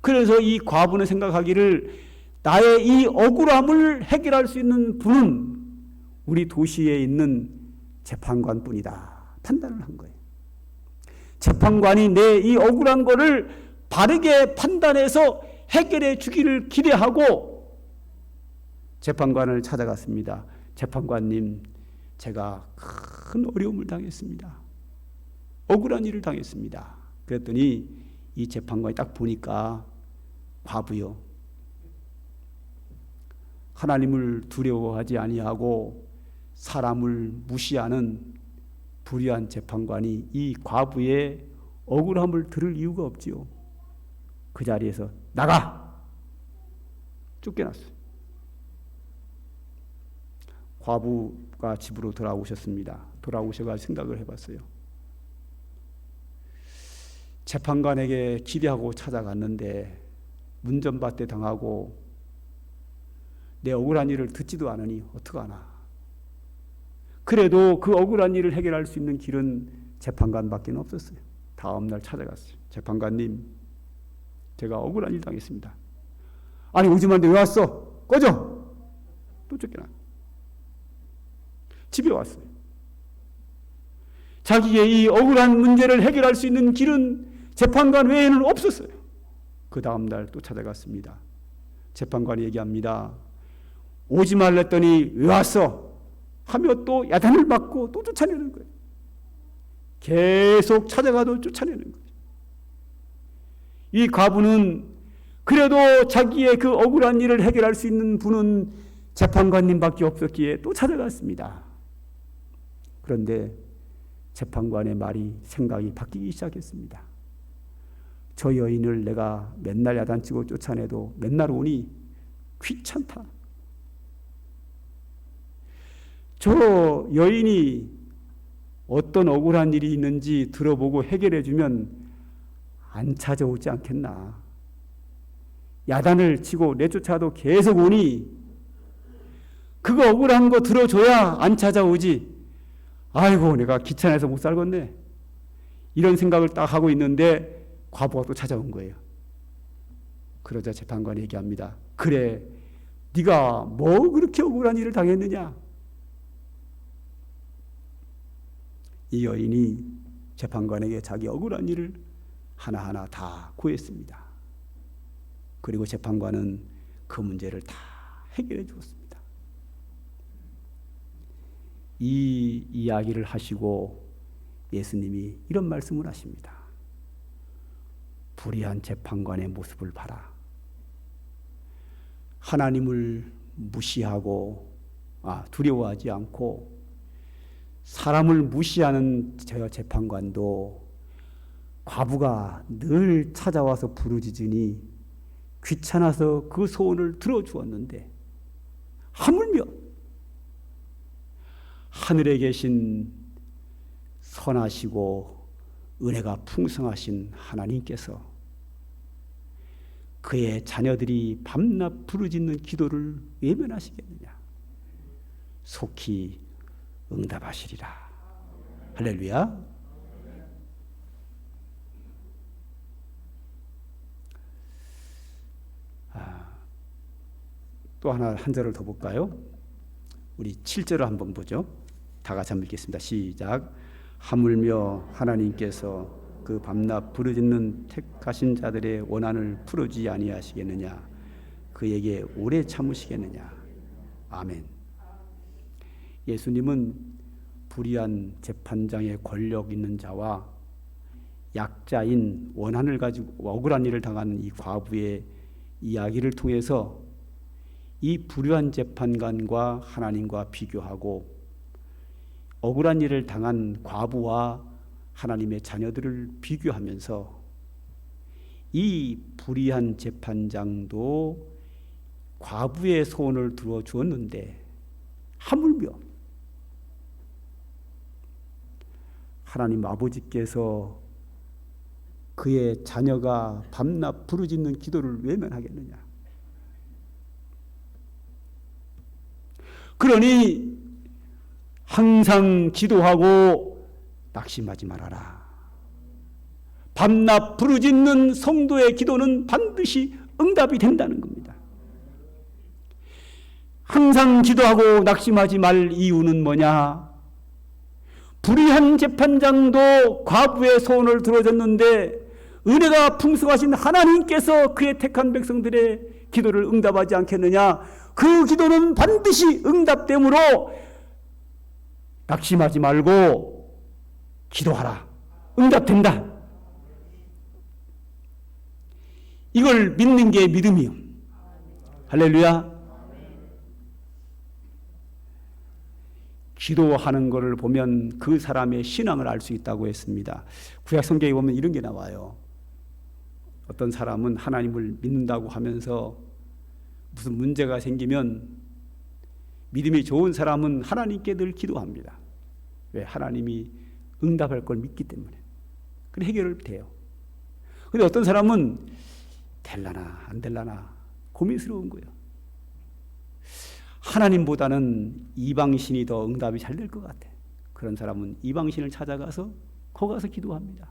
그래서 이 과부는 생각하기를 나의 이 억울함을 해결할 수 있는 분은 우리 도시에 있는 재판관뿐이다 판단을 한 거예요. 재판관이 내 이 억울한 거를 바르게 판단해서 해결해 주기를 기대하고 재판관을 찾아갔습니다. 재판관님, 제가 큰 어려움을 당했습니다. 억울한 일을 당했습니다. 그랬더니 이 재판관이 딱 보니까, 과부요, 하나님을 두려워하지 아니하고 사람을 무시하는 불의한 재판관이 이 과부의 억울함을 들을 이유가 없지요. 그 자리에서 나가! 쫓겨났어요. 과부가 집으로 돌아오셨습니다. 돌아오셔가지고 생각을 해봤어요. 재판관에게 기대하고 찾아갔는데 문전밭대 당하고 내 억울한 일을 듣지도 않으니 어떡하나. 그래도 그 억울한 일을 해결할 수 있는 길은 재판관밖에 없었어요. 다음 날 찾아갔어요. 재판관님, 제가 억울한 일 당했습니다. 아니, 오지 말는데 왜 왔어? 꺼져! 또 쫓겨나. 집에 왔어요. 자기의 이 억울한 문제를 해결할 수 있는 길은 재판관 외에는 없었어요. 그 다음 날 또 찾아갔습니다. 재판관이 얘기합니다. 오지 말랬더니 왜 왔어? 하며 또 야단을 맞고 또 쫓아내는 거예요. 계속 찾아가도 쫓아내는 거예요. 이 과부는 그래도 자기의 그 억울한 일을 해결할 수 있는 분은 재판관님밖에 없었기에 또 찾아갔습니다. 그런데 재판관의 말이, 생각이 바뀌기 시작했습니다. 저 여인을 내가 맨날 야단치고 쫓아내도 맨날 오니 귀찮다. 저 여인이 어떤 억울한 일이 있는지 들어보고 해결해주면 안 찾아오지 않겠나. 야단을 치고 내쫓아도 계속 오니 그거 억울한 거 들어줘야 안 찾아오지. 아이고, 내가 귀찮아서 못 살겠네. 이런 생각을 딱 하고 있는데 과부가 또 찾아온 거예요. 그러자 재판관이 얘기합니다. 그래, 네가 뭐 그렇게 억울한 일을 당했느냐? 이 여인이 재판관에게 자기 억울한 일을 하나하나 다 구했습니다. 그리고 재판관은 그 문제를 다 해결해 주었습니다. 이 이야기를 하시고 예수님이 이런 말씀을 하십니다. 불의한 재판관의 모습을 봐라. 하나님을 무시하고 두려워하지 않고 사람을 무시하는 저 재판관도 과부가 늘 찾아와서 부르짖으니 귀찮아서 그 소원을 들어주었는데, 하물며 하늘에 계신 선하시고 은혜가 풍성하신 하나님께서 그의 자녀들이 밤낮 부르짖는 기도를 외면하시겠느냐? 속히 응답하시리라. 할렐루야. 또 한 절을 더 볼까요? 우리 7절을 한번 보죠. 다 같이 한번 읽겠습니다. 시작. 하물며 하나님께서 그 밤낮 부르짖는 택하신 자들의 원한을 풀어주지 아니하시겠느냐? 그에게 오래 참으시겠느냐? 아멘. 예수님은 불의한 재판장의 권력 있는 자와 약자인 원한을 가지고 억울한 일을 당한 이 과부의 이야기를 통해서 이 불의한 재판관과 하나님과 비교하고 억울한 일을 당한 과부와 하나님의 자녀들을 비교하면서 이 불의한 재판장도 과부의 소원을 들어주었는데 하물며 하나님 아버지께서 그의 자녀가 밤낮 부르짖는 기도를 외면하겠느냐. 그러니 항상 기도하고 낙심하지 말아라. 밤낮 부르짖는 성도의 기도는 반드시 응답이 된다는 겁니다. 항상 기도하고 낙심하지 말 이유는 뭐냐? 불의한 재판장도 과부의 소원을 들어줬는데 은혜가 풍성하신 하나님께서 그의 택한 백성들의 기도를 응답하지 않겠느냐? 그 기도는 반드시 응답되므로 낙심하지 말고 기도하라. 응답된다. 이걸 믿는 게 믿음이요. 할렐루야. 기도하는 것을 보면 그 사람의 신앙을 알 수 있다고 했습니다. 구약 성경에 보면 이런 게 나와요. 어떤 사람은 하나님을 믿는다고 하면서 무슨 문제가 생기면 믿음이 좋은 사람은 하나님께 늘 기도합니다. 왜? 하나님이 응답할 걸 믿기 때문에. 그래 해결을 돼요. 그런데 어떤 사람은 될라나 안 될라나 고민스러운 거예요. 하나님보다는 이방신이 더 응답이 잘 될 것 같아. 그런 사람은 이방신을 찾아가서 거기 가서 기도합니다.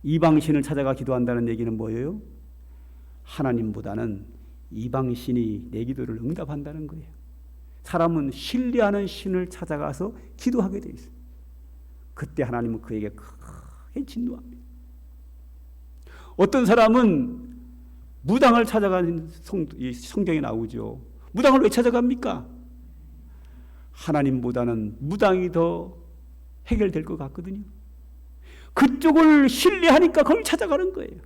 이방신을 찾아가 기도한다는 얘기는 뭐예요? 하나님보다는 이방신이 내 기도를 응답한다는 거예요. 사람은 신뢰하는 신을 찾아가서 기도하게 돼 있어요. 그때 하나님은 그에게 크게 진노합니다. 어떤 사람은 무당을 찾아가는 성경에 나오죠. 무당을 왜 찾아갑니까? 하나님보다는 무당이 더 해결될 것 같거든요. 그쪽을 신뢰하니까 그걸 찾아가는 거예요.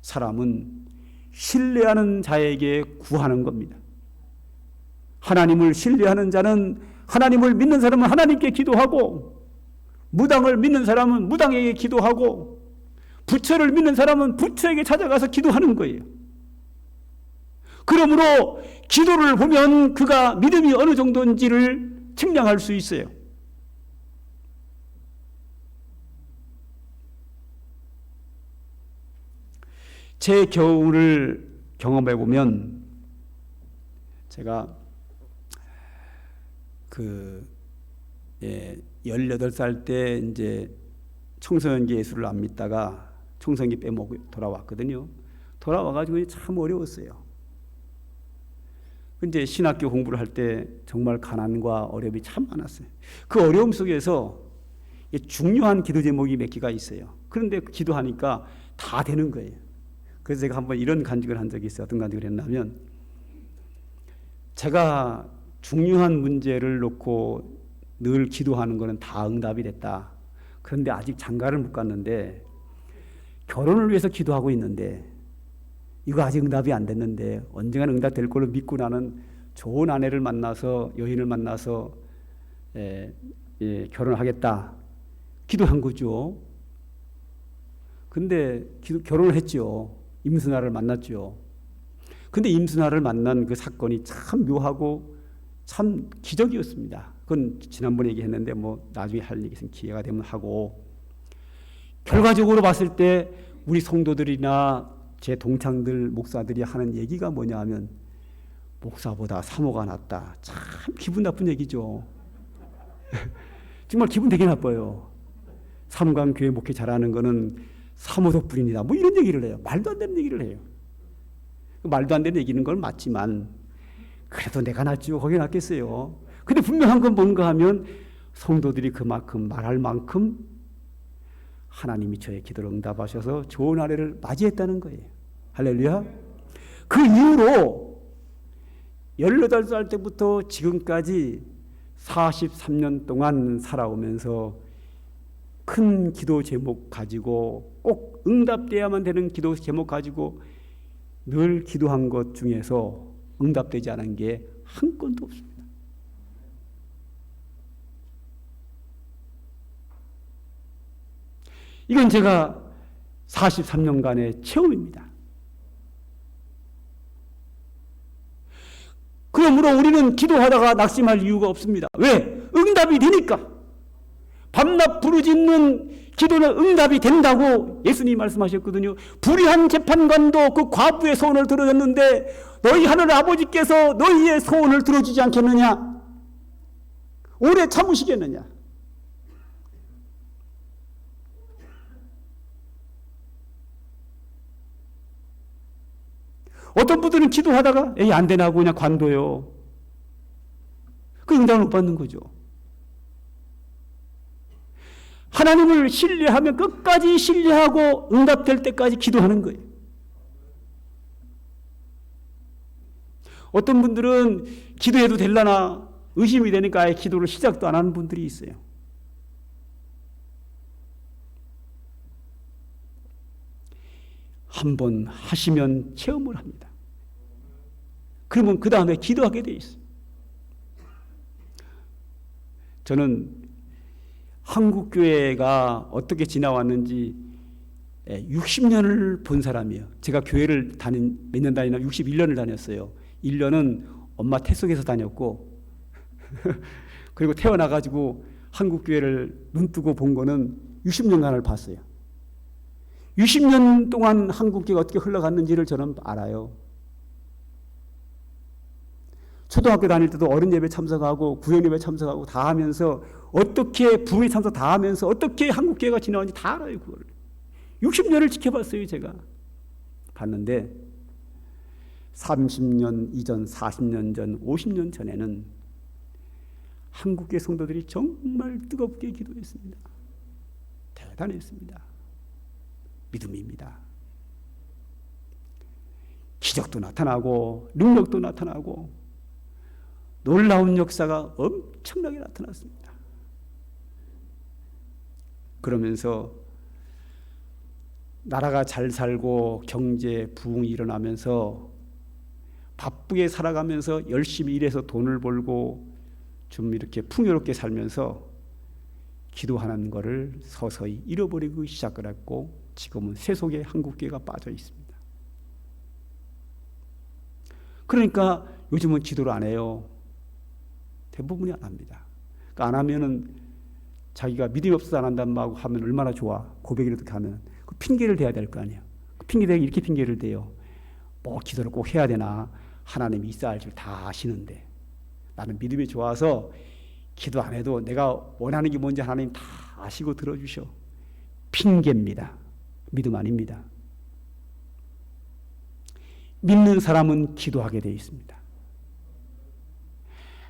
사람은 신뢰하는 자에게 구하는 겁니다. 하나님을 신뢰하는 자는 하나님을 믿는 사람은 하나님께 기도하고 무당을 믿는 사람은 무당에게 기도하고 부처를 믿는 사람은 부처에게 찾아가서 기도하는 거예요. 그러므로 기도를 보면 그가 믿음이 어느 정도인지를 측량할 수 있어요. 제 겨울을 경험해 보면 제가 18살 때 이제 청소년기 예수를 안 믿다가 청소년기 빼먹고 돌아왔거든요. 돌아와가지고 참 어려웠어요. 근데 신학교 공부를 할 때 정말 가난과 어려움이 참 많았어요. 그 어려움 속에서 중요한 기도 제목이 몇 개가 있어요. 그런데 기도하니까 다 되는 거예요. 그래서 제가 한번 이런 간증을 한 적이 있어요. 어떤 간증을 했냐면 제가 중요한 문제를 놓고 늘 기도하는 거는 다 응답이 됐다. 그런데 아직 장가를 못 갔는데 결혼을 위해서 기도하고 있는데 이거 아직 응답이 안 됐는데 언젠가는 응답될 걸로 믿고 나는 좋은 아내를 만나서 여인을 만나서 결혼하겠다. 기도한 거죠. 근데 결혼을 했죠. 임순아를 만났죠. 근데 임순아를 만난 그 사건이 참 묘하고 참 기적이었습니다. 그건 지난번에 얘기했는데 뭐 나중에 할 얘기 있으면 기회가 되면 하고, 결과적으로 봤을 때 우리 성도들이나 제 동창들 목사들이 하는 얘기가 뭐냐 하면 목사보다 사모가 낫다. 참 기분 나쁜 얘기죠. 정말 기분 되게 나빠요. 삼강교회 목회 잘하는 거는 사모 덕분이다. 뭐 이런 얘기를 해요. 말도 안 되는 얘기를 해요. 말도 안 되는 얘기는 건 맞지만 그래도 내가 낫죠. 거기 낫겠어요. 근데 분명한 건 뭔가 하면 성도들이 그만큼 말할 만큼 하나님이 저의 기도를 응답하셔서 좋은 아내를 맞이했다는 거예요. 할렐루야. 그 이후로 18살 때부터 지금까지 43년 동안 살아오면서 큰 기도 제목 가지고 꼭 응답돼야만 되는 기도 제목 가지고 늘 기도한 것 중에서 응답되지 않은 게 한 건도 없습니다. 이건 제가 43년간의 체험입니다. 그러므로 우리는 기도하다가 낙심할 이유가 없습니다. 왜? 응답이 되니까. 밤낮 부르짖는 기도는 응답이 된다고 예수님이 말씀하셨거든요. 불의한 재판관도 그 과부의 소원을 들어줬는데 너희 하늘 아버지께서 너희의 소원을 들어주지 않겠느냐? 오래 참으시겠느냐? 어떤 분들은 기도하다가 에이 안 되나 하고 그냥 관둬요. 그 응답을 못 받는 거죠. 하나님을 신뢰하면 끝까지 신뢰하고 응답될 때까지 기도하는 거예요. 어떤 분들은 기도해도 될라나 의심이 되니까 아예 기도를 시작도 안 하는 분들이 있어요. 한번 하시면 체험을 합니다. 그러면 그 다음에 기도하게 돼 있어요. 저는 한국교회가 어떻게 지나왔는지 60년을 본 사람이에요. 제가 교회를 몇 년 다니나 61년을 다녔어요. 1년은 엄마 태속에서 다녔고 그리고 태어나가지고 한국교회를 눈뜨고 본 거는 60년간을 봤어요. 60년 동안 한국교회가 어떻게 흘러갔는지를 저는 알아요. 초등학교 다닐 때도 어른 예배 참석하고 구역 예배 참석하고 다 하면서 어떻게 부흥회 참석 다 하면서 어떻게 한국교회가 지나왔는지 다 알아요. 그걸 60년을 지켜봤어요. 제가 봤는데 30년 이전, 40년 전, 50년 전에는 한국교회 성도들이 정말 뜨겁게 기도했습니다. 대단했습니다. 믿음입니다. 기적도 나타나고 능력도 나타나고 놀라운 역사가 엄청나게 나타났습니다. 그러면서 나라가 잘 살고 경제 부흥이 일어나면서 바쁘게 살아가면서 열심히 일해서 돈을 벌고 좀 이렇게 풍요롭게 살면서 기도하는 것을 서서히 잃어버리고 시작을 했고 지금은 세속의 한국교회가 빠져 있습니다. 그러니까 요즘은 기도를 안 해요. 대부분이 안 합니다. 그러니까 안 하면은 자기가 믿음이 없어서 안 한다고 하면 얼마나 좋아. 고백이라도 하면 그 핑계를 대야 될 거 아니에요. 그 핑계대가 이렇게 핑계를 대요. 뭐 기도를 꼭 해야 되나? 하나님이 있어야 할 줄 다 아시는데 나는 믿음이 좋아서 기도 안 해도 내가 원하는 게 뭔지 하나님 다 아시고 들어주셔. 핑계입니다. 믿음 아닙니다. 믿는 사람은 기도하게 되어 있습니다.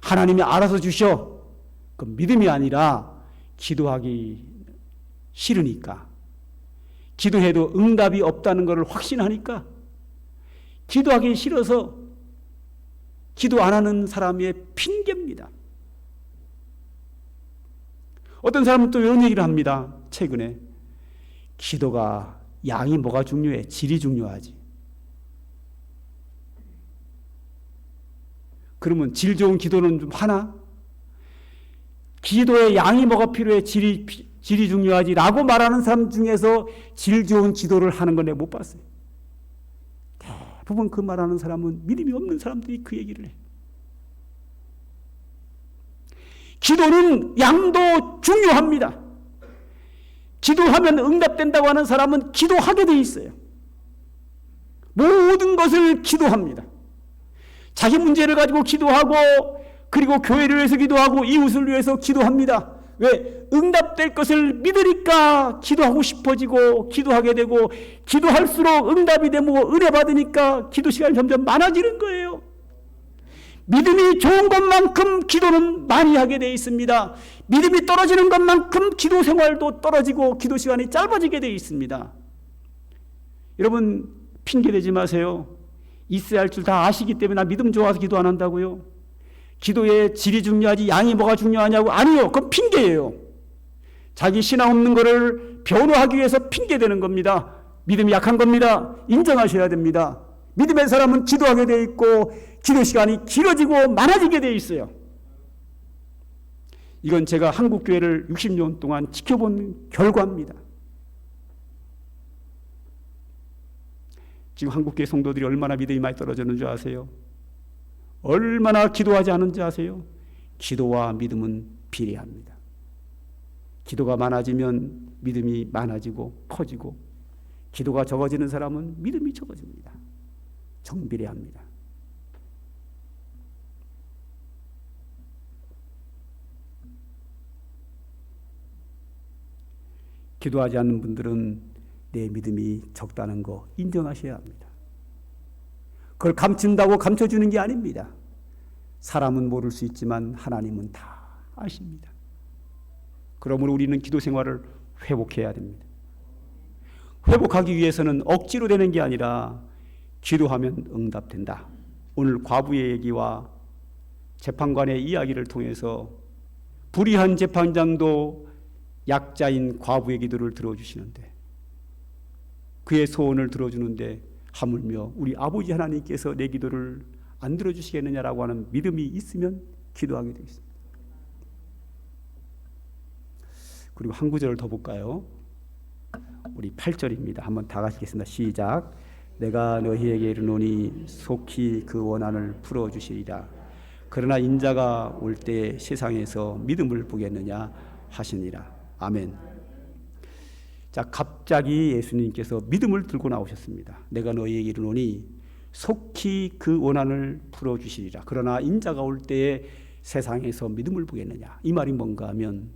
하나님이 알아서 주셔. 그 믿음이 아니라 기도하기 싫으니까, 기도해도 응답이 없다는 것을 확신하니까 기도하기 싫어서 기도 안 하는 사람의 핑계입니다. 어떤 사람은 또 이런 얘기를 합니다. 최근에 기도가 양이 뭐가 중요해? 질이 중요하지. 그러면 질 좋은 기도는 좀 하나? 기도에 양이 뭐가 필요해? 질이 중요하지 라고 말하는 사람 중에서 질 좋은 기도를 하는 건 내가 못 봤어요. 대부분 그 말하는 사람은 믿음이 없는 사람들이 그 얘기를 해. 기도는 양도 중요합니다. 기도하면 응답된다고 하는 사람은 기도하게 돼 있어요. 모든 것을 기도합니다. 자기 문제를 가지고 기도하고, 그리고 교회를 위해서 기도하고, 이웃을 위해서 기도합니다. 왜? 응답될 것을 믿으니까 기도하고 싶어지고 기도하게 되고, 기도할수록 응답이 되고 은혜 받으니까 기도 시간이 점점 많아지는 거예요. 믿음이 좋은 것만큼 기도는 많이 하게 되어 있습니다. 믿음이 떨어지는 것만큼 기도 생활도 떨어지고 기도 시간이 짧아지게 되어 있습니다. 여러분 핑계대지 마세요. 있어야 할 줄 다 아시기 때문에 나 믿음 좋아서 기도 안 한다고요. 기도의 질이 중요하지 양이 뭐가 중요하냐고. 아니요. 그건 핑계예요. 자기 신앙 없는 거를 변호하기 위해서 핑계대는 겁니다. 믿음이 약한 겁니다. 인정하셔야 됩니다. 믿음의 사람은 기도하게 돼 있고 기도 시간이 길어지고 많아지게 돼 있어요. 이건 제가 한국 교회를 60년 동안 지켜본 결과입니다. 지금 한국 교회 성도들이 얼마나 믿음이 많이 떨어졌는 줄 아세요? 얼마나 기도하지 않은지 아세요? 기도와 믿음은 비례합니다. 기도가 많아지면 믿음이 많아지고 커지고, 기도가 적어지는 사람은 믿음이 적어집니다. 정비례합니다. 기도하지 않는 분들은 내 믿음이 적다는 거 인정하셔야 합니다. 그걸 감춘다고 감춰주는 게 아닙니다. 사람은 모를 수 있지만 하나님은 다 아십니다. 그러므로 우리는 기도 생활을 회복해야 됩니다. 회복하기 위해서는 억지로 되는 게 아니라 기도하면 응답된다. 오늘 과부의 얘기와 재판관의 이야기를 통해서 불의한 재판장도 약자인 과부의 기도를 들어주시는데, 그의 소원을 들어주는데 하물며 우리 아버지 하나님께서 내 기도를 안 들어주시겠느냐라고 하는 믿음이 있으면 기도하게 되어 있습니다. 그리고 한 구절을 더 볼까요? 우리 8절입니다. 한번 다 같이 읽겠습니다. 시작. 내가 너희에게 이르노니 속히 그 원한을 풀어주시리라. 그러나 인자가 올 때 세상에서 믿음을 보겠느냐 하시니라. 아멘. 자, 갑자기 예수님께서 믿음을 들고 나오셨습니다. 내가 너희에게 이르노니 속히 그 원한을 풀어주시리라. 그러나 인자가 올 때에 세상에서 믿음을 보겠느냐. 이 말이 뭔가 하면,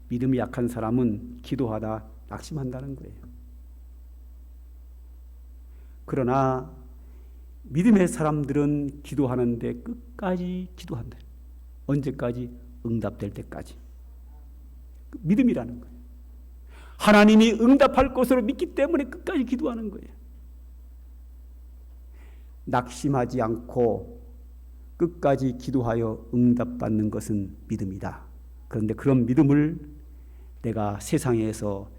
믿음이 약한 사람은 기도하다 낙심한다는 거예요. 그러나 믿음의 사람들은 기도하는데 끝까지 기도한다. 언제까지? 응답될 때까지. 믿음이라는 거예요. 하나님이 응답할 것으로 믿기 때문에 끝까지 기도하는 거예요. 낙심하지 않고 끝까지 기도하여 응답받는 것은 믿음이다. 그런데 그런 믿음을 내가 세상에서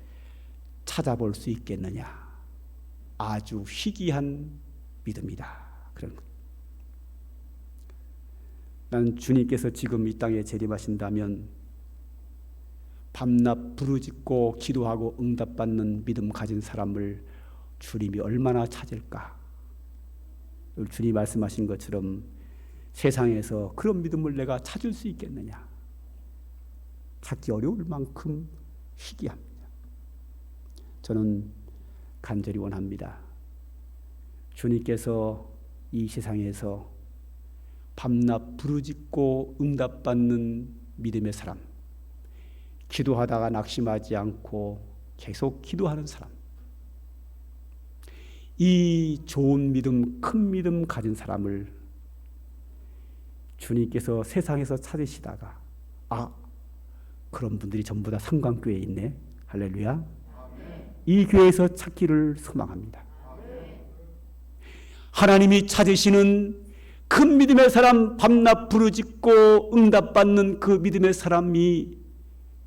찾아볼 수 있겠느냐? 아주 희귀한 믿음이다. 그런 것. 나는 주님께서 지금 이 땅에 재림하신다면 밤낮 부르짖고 기도하고 응답받는 믿음 가진 사람을 주님이 얼마나 찾을까? 주님이 말씀하신 것처럼 세상에서 그런 믿음을 내가 찾을 수 있겠느냐? 찾기 어려울 만큼 희귀합니다. 저는 간절히 원합니다. 주님께서 이 세상에서 밤낮 부르짖고 응답받는 믿음의 사람, 기도하다가 낙심하지 않고 계속 기도하는 사람, 이 좋은 믿음, 큰 믿음 가진 사람을 주님께서 세상에서 찾으시다가, 아, 그런 분들이 전부 다 삼강교회에 있네. 할렐루야. 이 교회에서 찾기를 소망합니다. 하나님이 찾으시는 큰 믿음의 사람, 밤낮 부르짖고 응답받는 그 믿음의 사람이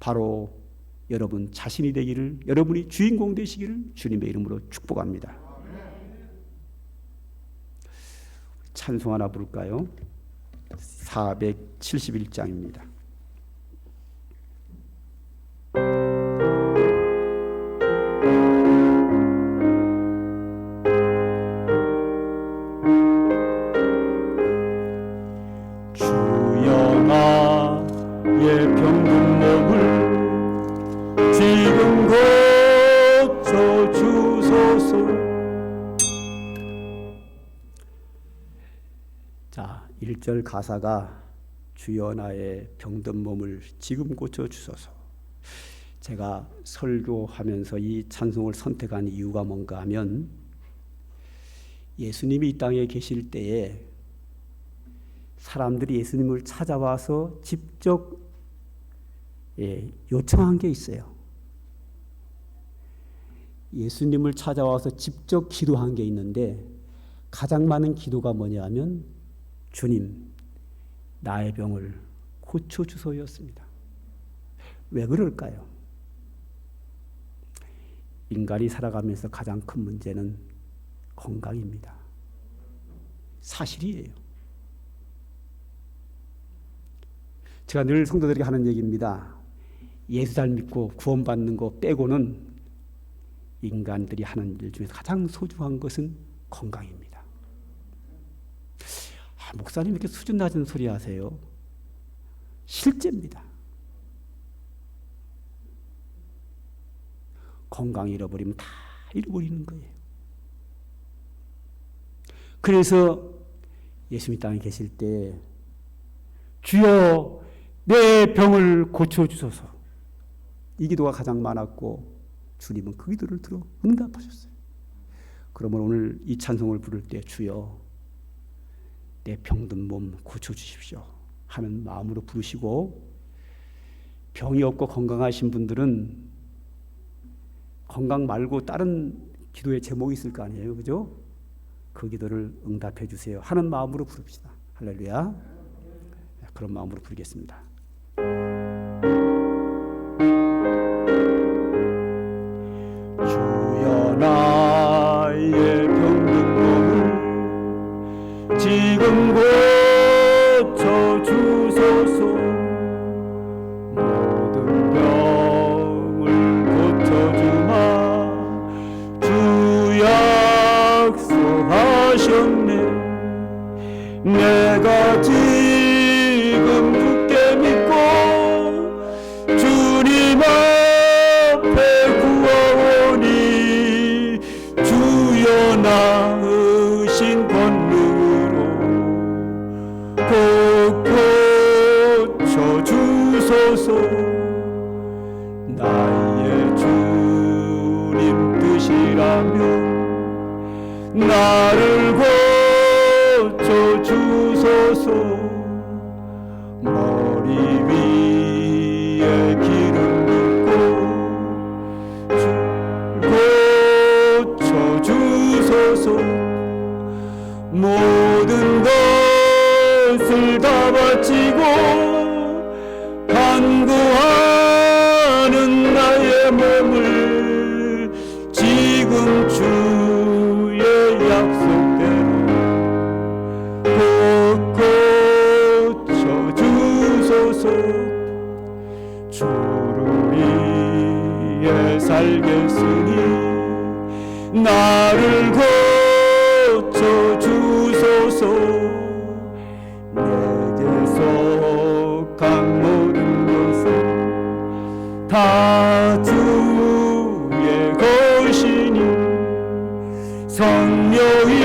바로 여러분 자신이 되기를, 여러분이 주인공 되시기를 주님의 이름으로 축복합니다. 찬송 하나 부를까요? 471장입니다. 예 병든 몸을 지금 고쳐 주소서. 자, 1절 가사가 주여 나의 병든 몸을 지금 고쳐 주소서. 제가 설교하면서 이 찬송을 선택한 이유가 뭔가 하면, 예수님이 이 땅에 계실 때에 사람들이 예수님을 찾아와서 직접 요청한 게 있어요. 예수님을 찾아와서 직접 기도한 게 있는데, 가장 많은 기도가 뭐냐 하면 주님, 나의 병을 고쳐주소이였습니다. 왜 그럴까요? 인간이 살아가면서 가장 큰 문제는 건강입니다. 사실이에요. 제가 늘 성도들에게 하는 얘기입니다. 예수 잘 믿고 구원받는 거 빼고는 인간들이 하는 일 중에서 가장 소중한 것은 건강입니다. 목사님 이렇게 수준 낮은 소리 하세요. 실제입니다. 건강 잃어버리면 다 잃어버리는 거예요. 그래서 예수님 땅에 계실 때 주여 내 병을 고쳐주소서, 이 기도가 가장 많았고 주님은 그 기도를 들어 응답하셨어요. 그러면 오늘 이 찬송을 부를 때 주여 내 병든 몸 고쳐주십시오 하는 마음으로 부르시고, 병이 없고 건강하신 분들은 건강 말고 다른 기도의 제목이 있을 거 아니에요, 그죠? 그 기도를 응답해 주세요 하는 마음으로 부릅시다. 할렐루야. 그런 마음으로 부르겠습니다. 주여 나의 병든 몸을 지금 고쳐주소서. 모든 병을 고쳐주마 주 약속하셨네. 내가 지금 굳게 믿고 주님 앞에 구하오니 주여 나으신 권능으로 꼭 고쳐주소서. 나의 주님 뜻이라면 나를 고쳐주소서. 머리 위에 기름 붓고 고쳐주소서. 모든 것을 다 바치고 간구하는 나의 몸을 지금 주의 약속대로 꼭 고쳐주소서. 주를 위해 살겠으니 나를 고쳐주소서. 내게 속한 모든 것은 다 주의 것이니 성령이여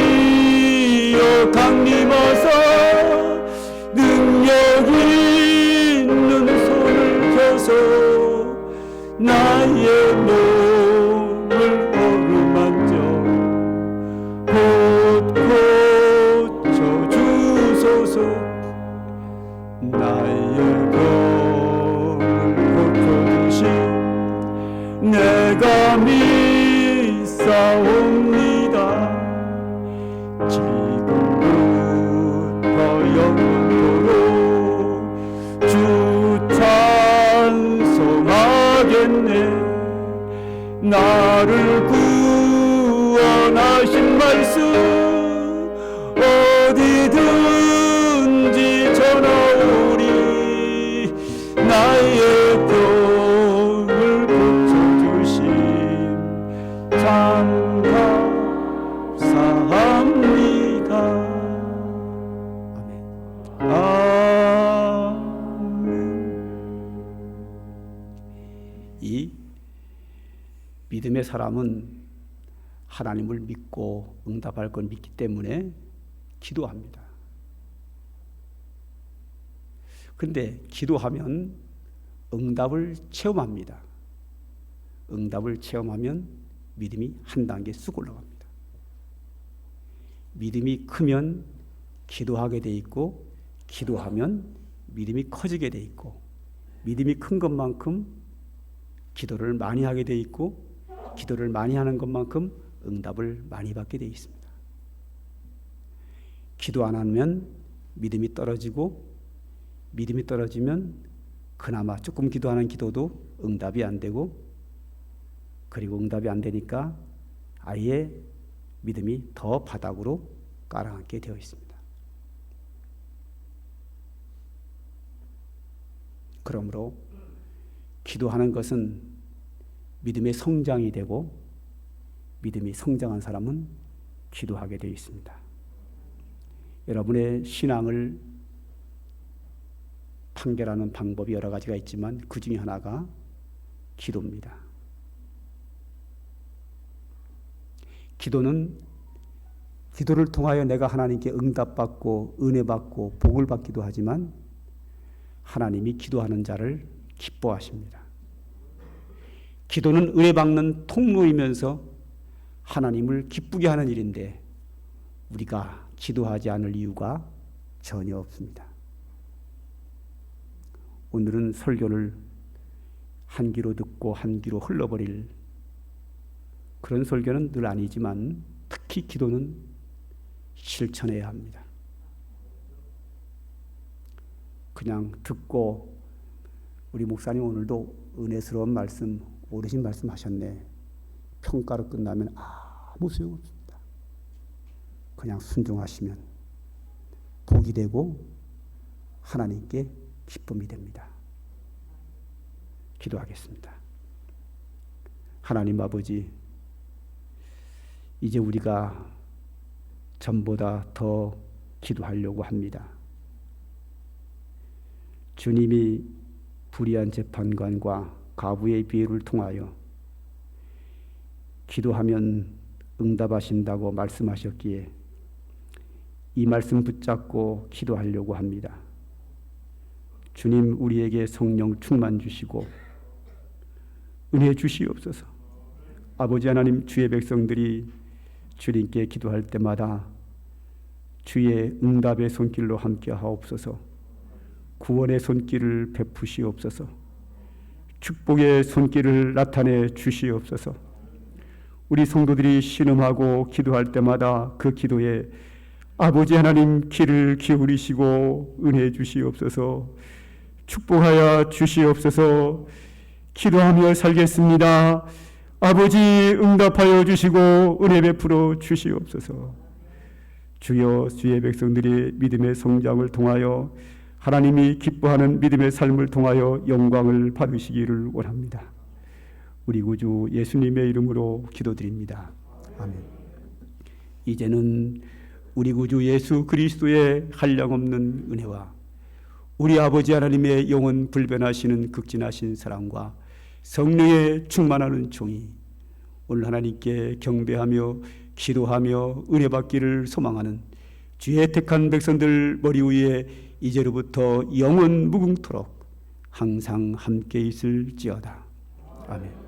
강림하사 능력 있는 손을 펴서 나의 몸을 어루만져 곧 고쳐주소서. 나의 병을 고쳐주시 내가 믿사옵니다. 지금부터 영원토록 주 찬송하겠네. 나를 구원하신 말씀 어디든지 전하오리. 나의 병을 고쳐주심 참 감사합니다. 아멘. 아멘. 이 믿음의 사람은 하나님을 믿고 응답할 걸 믿기 때문에 기도합니다. 그런데 기도하면 응답을 체험합니다. 응답을 체험하면 믿음이 한 단계 쑥 올라갑니다. 믿음이 크면 기도하게 돼 있고, 기도하면 믿음이 커지게 돼 있고, 믿음이 큰 것만큼 기도를 많이 하게 돼 있고, 기도를 많이 하는 것만큼 응답을 많이 받게 돼 있습니다. 기도 안 하면 믿음이 떨어지면 그나마 조금 기도하는 기도도 응답이 안 되고, 그리고 응답이 안 되니까 아예 믿음이 더 바닥으로 깔아앉게 되어 있습니다. 그러므로 기도하는 것은 믿음의 성장이 되고, 믿음이 성장한 사람은 기도하게 되어 있습니다. 여러분의 신앙을 판결하는 방법이 여러 가지가 있지만 그 중에 하나가 기도입니다. 기도를 통하여 내가 하나님께 응답받고 은혜받고 복을 받기도 하지만 하나님이 기도하는 자를 기뻐하십니다. 기도는 은혜받는 통로이면서 하나님을 기쁘게 하는 일인데 우리가 기도하지 않을 이유가 전혀 없습니다. 오늘은 설교를 한 귀로 듣고 한 귀로 흘러버릴 그런 설교는 늘 아니지만 특히 기도는 실천해야 합니다. 그냥 듣고 우리 목사님 오늘도 은혜스러운 말씀, 오르신 말씀 하셨네. 평가로 끝나면 아무 소용없습니다. 그냥 순종하시면 복이 되고 하나님께 기쁨이 됩니다. 기도하겠습니다. 하나님 아버지, 이제 우리가 전보다 더 기도하려고 합니다. 주님이 불의한 재판관과 가부의 비유를 통하여 기도하면 응답하신다고 말씀하셨기에 이 말씀 붙잡고 기도하려고 합니다. 주님, 우리에게 성령 충만 주시고 은혜 주시옵소서. 아버지 하나님, 주의 백성들이 주님께 기도할 때마다 주의 응답의 손길로 함께 하옵소서. 구원의 손길을 베푸시옵소서. 축복의 손길을 나타내 주시옵소서. 우리 성도들이 신음하고 기도할 때마다 그 기도에 아버지 하나님 귀를 기울이시고 은혜 주시옵소서. 축복하여 주시옵소서. 기도하며 살겠습니다. 아버지, 응답하여 주시고 은혜 베풀어 주시옵소서. 주여, 주의 백성들이 믿음의 성장을 통하여 하나님이 기뻐하는 믿음의 삶을 통하여 영광을 받으시기를 원합니다. 우리 구주 예수님의 이름으로 기도드립니다. 아멘. 이제는 우리 구주 예수 그리스도의 한량없는 은혜와 우리 아버지 하나님의 영원 불변하시는 극진하신 사랑과 성령의 충만하는 종이 오늘 하나님께 경배하며 기도하며 은혜 받기를 소망하는 주의 택한 백성들 머리 위에 이제로부터 영원 무궁토록 항상 함께 있을지어다. 아멘.